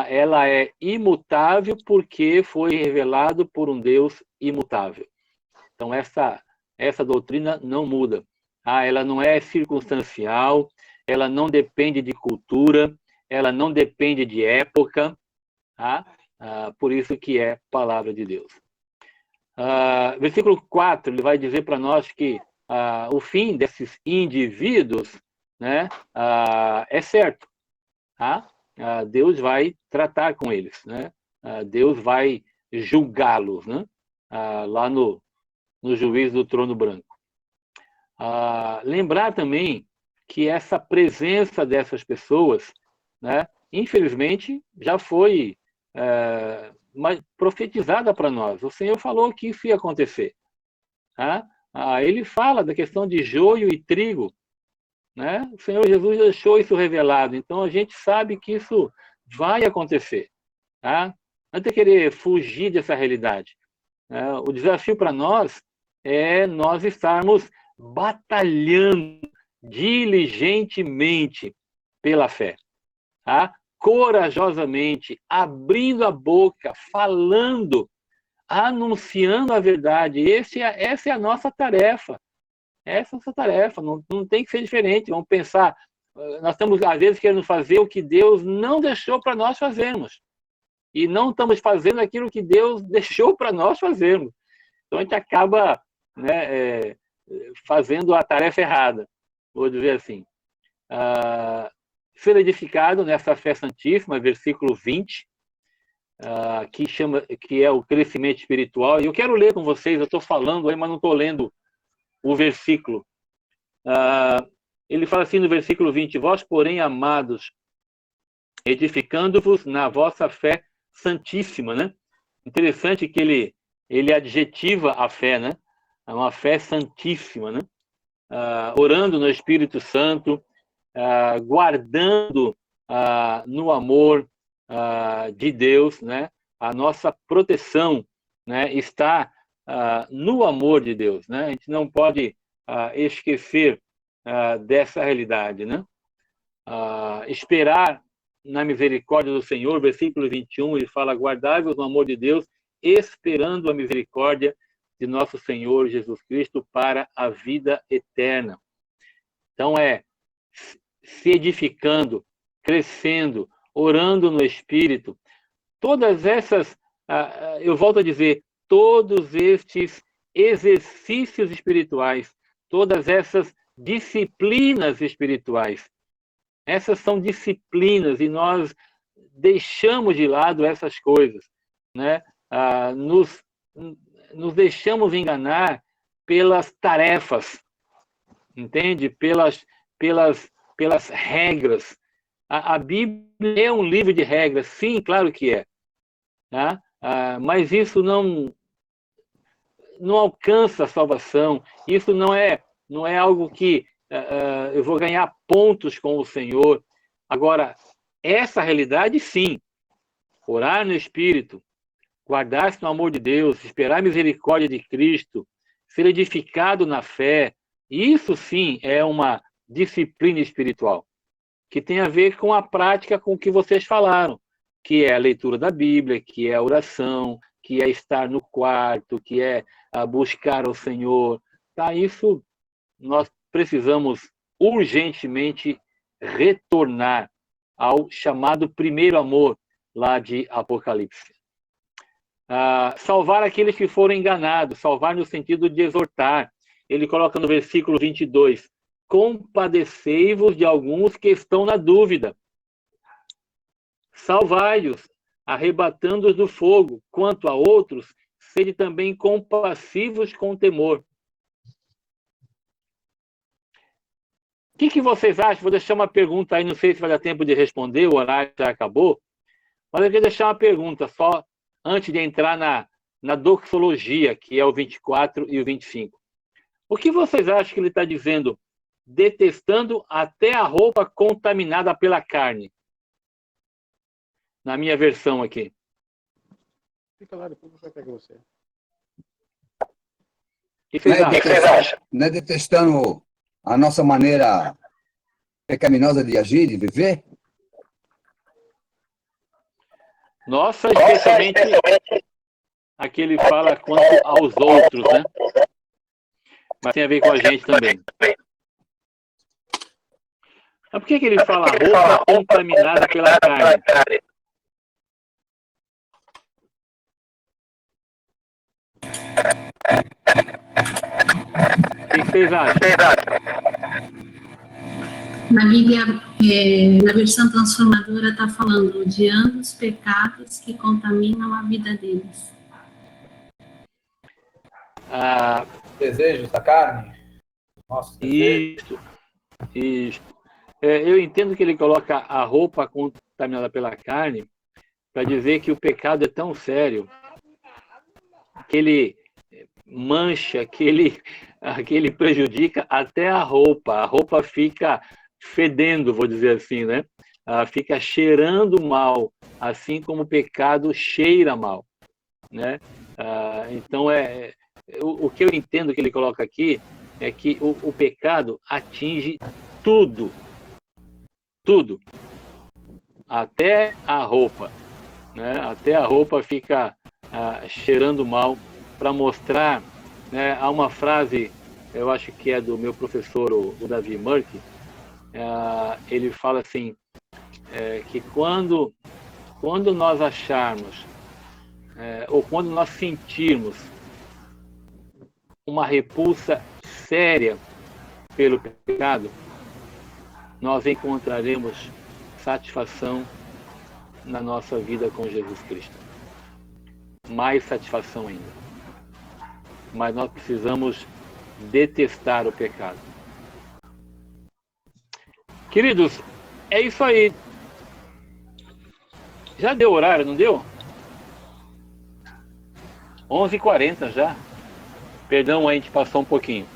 Ela é imutável porque foi revelado por um Deus imutável. Então, essa doutrina não muda. Ela não é circunstancial, ela não depende de cultura, ela não depende de época. Por isso que é palavra de Deus. Versículo 4, ele vai dizer para nós que o fim desses indivíduos, né, é certo. Deus vai tratar com eles, né? Deus vai julgá-los, né? Lá no juízo do trono branco. Lembrar também que essa presença dessas pessoas, né, infelizmente, já foi profetizada para nós. O Senhor falou que isso ia acontecer. Ele fala da questão de joio e trigo. Né? O Senhor Jesus deixou isso revelado, então a gente sabe que isso vai acontecer. Tá? Não adianta querer fugir dessa realidade. O desafio para nós é nós estarmos batalhando diligentemente pela fé, tá? Corajosamente, abrindo a boca, falando, anunciando a verdade. Essa é a nossa tarefa. Essa é a nossa tarefa, não tem que ser diferente. Vamos pensar, nós estamos, às vezes, querendo fazer o que Deus não deixou para nós fazermos. E não estamos fazendo aquilo que Deus deixou para nós fazermos. Então, a gente acaba, né, fazendo a tarefa errada, vou dizer assim. Ser edificado nessa fé santíssima, versículo 20, que é o crescimento espiritual. E eu quero ler com vocês, eu estou falando aí, mas não estou lendo o versículo. Ele fala assim no versículo 20: vós, porém, amados, edificando-vos na vossa fé santíssima, né? Interessante que ele adjetiva a fé, né? É uma fé santíssima, né? Orando no Espírito Santo, guardando no amor de Deus, né? A nossa proteção, né, está no amor de Deus, né? A gente não pode esquecer dessa realidade, né? Esperar na misericórdia do Senhor, versículo 21, ele fala: guardai-vos no amor de Deus, esperando a misericórdia de nosso Senhor Jesus Cristo para a vida eterna. Então se edificando, crescendo, orando no Espírito. Todas essas, eu volto a dizer, todos estes exercícios espirituais, todas essas disciplinas espirituais, essas são disciplinas e nós deixamos de lado essas coisas, né? Nos deixamos enganar pelas tarefas, entende? Pelas regras. A Bíblia é um livro de regras, sim, claro que é, tá? Mas isso não alcança a salvação. Isso não é algo que eu vou ganhar pontos com o Senhor. Agora, essa realidade, sim. Orar no Espírito, guardar-se no amor de Deus, esperar a misericórdia de Cristo, ser edificado na fé, isso sim é uma disciplina espiritual, que tem a ver com a prática com que vocês falaram, que é a leitura da Bíblia, que é a oração, que é estar no quarto, que é buscar o Senhor. Tá? Isso nós precisamos urgentemente retornar ao chamado primeiro amor lá de Apocalipse. Salvar aqueles que foram enganados, salvar no sentido de exortar. Ele coloca no versículo 22, compadecei-vos de alguns que estão na dúvida. Salvai-os, arrebatando-os do fogo. Quanto a outros, sede também compassivos com temor. O que vocês acham? Vou deixar uma pergunta aí, não sei se vai dar tempo de responder, o horário já acabou, mas eu queria deixar uma pergunta só antes de entrar na doxologia, que é o 24 e o 25. O que vocês acham que ele está dizendo? Detestando até a roupa contaminada pela carne. Na minha versão aqui. Fica lá, depois você pega você. O que vocês acham? Não é detestando a nossa maneira pecaminosa de agir, de viver? Nossa, especialmente aqui ele fala quanto aos outros, né? Mas tem a ver com a gente também. Mas por que ele fala roupa contaminada pela carne? O que vocês acham? Na Bíblia, na versão transformadora, está falando odiando os pecados que contaminam a vida deles. Desejos da carne? Nossa, isso. Eu entendo que ele coloca a roupa contaminada pela carne para dizer que o pecado é tão sério que ele mancha, que ele prejudica até a roupa. A roupa fica fedendo, vou dizer assim, né? fica cheirando mal, assim como o pecado cheira mal, né? Então, o que eu entendo que ele coloca aqui é que o pecado atinge tudo, tudo, até a roupa, né? Até a roupa fica cheirando mal, para mostrar, né? Há uma frase, eu acho que é do meu professor, o Davi Murky, ele fala assim, que quando nós acharmos, ou quando nós sentirmos uma repulsa séria pelo pecado, nós encontraremos satisfação na nossa vida com Jesus Cristo. Mais satisfação ainda. Mas nós precisamos detestar o pecado. Queridos, é isso aí. Já deu horário, não deu? 11h40 já. Perdão, a gente passou um pouquinho.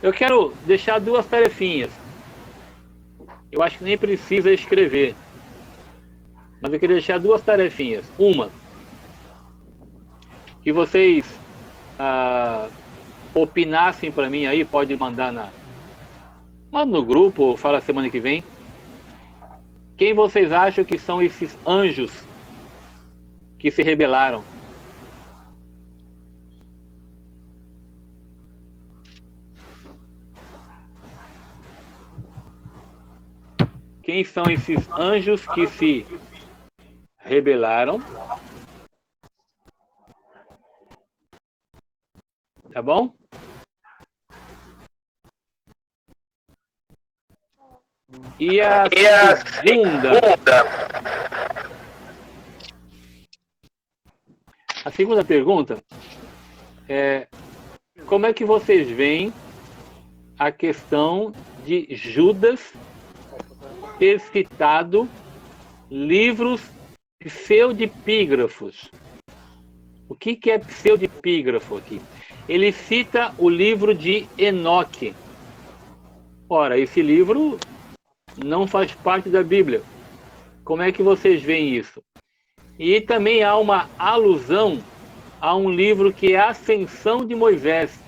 Eu quero deixar 2 tarefinhas. Eu acho que nem precisa escrever. Mas eu queria deixar 2 tarefinhas. Uma, que vocês opinassem para mim aí, pode mandar manda no grupo, ou fala semana que vem. Quem vocês acham que são esses anjos que se rebelaram? Quem são esses anjos que se rebelaram? Tá bom? E a segunda pergunta é: como é que vocês veem a questão de Judas ter citado livros pseudepígrafos? O que é pseudepígrafo aqui? Ele cita o livro de Enoque. Ora, esse livro não faz parte da Bíblia. Como é que vocês veem isso? E também há uma alusão a um livro que é a Ascensão de Moisés,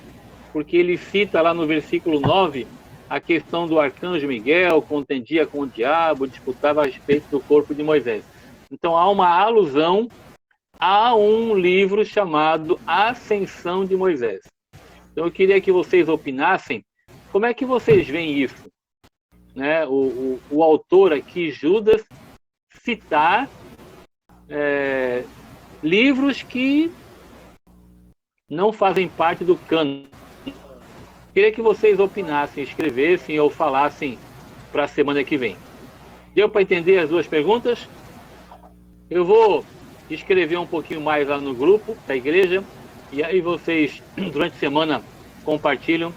porque ele cita lá no versículo 9 a questão do arcanjo Miguel, contendia com o diabo, disputava a respeito do corpo de Moisés. Então há uma alusão a um livro chamado Ascensão de Moisés. Então eu queria que vocês opinassem como é que vocês veem isso, né? O autor aqui, Judas, citar livros que não fazem parte do cânone. Queria que vocês opinassem, escrevessem ou falassem para a semana que vem. Deu para entender as 2 perguntas? Eu vou escrever um pouquinho mais lá no grupo da igreja, e aí vocês, durante a semana, compartilham,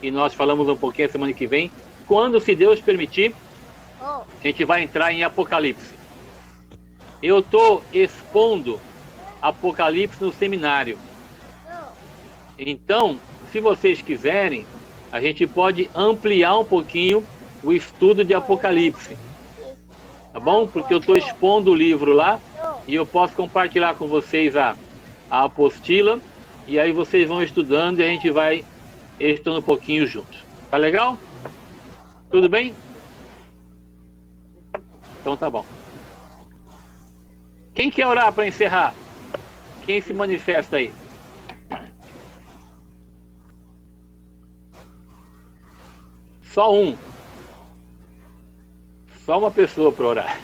e nós falamos um pouquinho a semana que vem. Quando, se Deus permitir, a gente vai entrar em Apocalipse. Eu estou expondo Apocalipse no seminário. Então, se vocês quiserem, a gente pode ampliar um pouquinho o estudo de Apocalipse. Tá bom? Porque eu estou expondo o livro lá e eu posso compartilhar com vocês a apostila, e aí vocês vão estudando e a gente vai estudando um pouquinho juntos. Tá legal? Tudo bem? Então tá bom. Quem quer orar para encerrar? Quem se manifesta aí? Só um. Só uma pessoa para orar.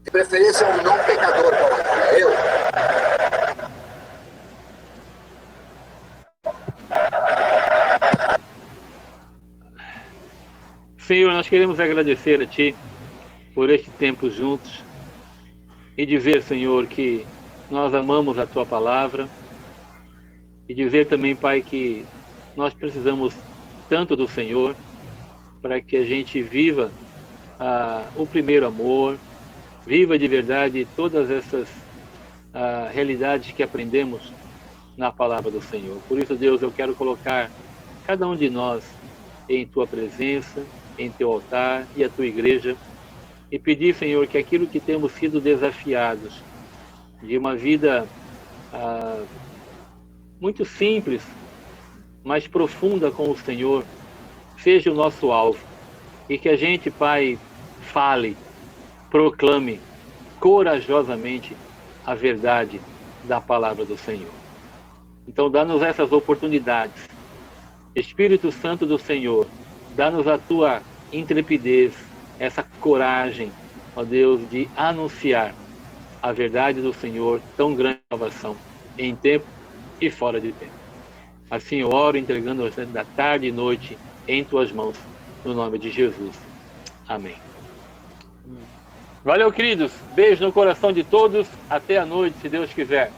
De preferência um não pecador para orar. Eu? Senhor, nós queremos agradecer a Ti por este tempo juntos e dizer, Senhor, que nós amamos a Tua palavra, e dizer também, Pai, que nós precisamos tanto do Senhor para que a gente viva o primeiro amor, viva de verdade todas essas realidades que aprendemos na palavra do Senhor. Por isso, Deus, eu quero colocar cada um de nós em Tua presença, em Teu altar e a Tua igreja, e pedir, Senhor, que aquilo que temos sido desafiados, de uma vida muito simples, mas profunda com o Senhor, seja o nosso alvo, e que a gente, Pai, fale, proclame corajosamente a verdade da palavra do Senhor. Então, dá-nos essas oportunidades. Espírito Santo do Senhor, dá-nos a Tua intrepidez, essa coragem, ó Deus, de anunciar a verdade do Senhor, tão grande salvação, em tempo e fora de tempo. Assim eu oro, entregando o da tarde e noite em Tuas mãos, no nome de Jesus. Amém. Valeu, queridos. Beijo no coração de todos. Até a noite, se Deus quiser.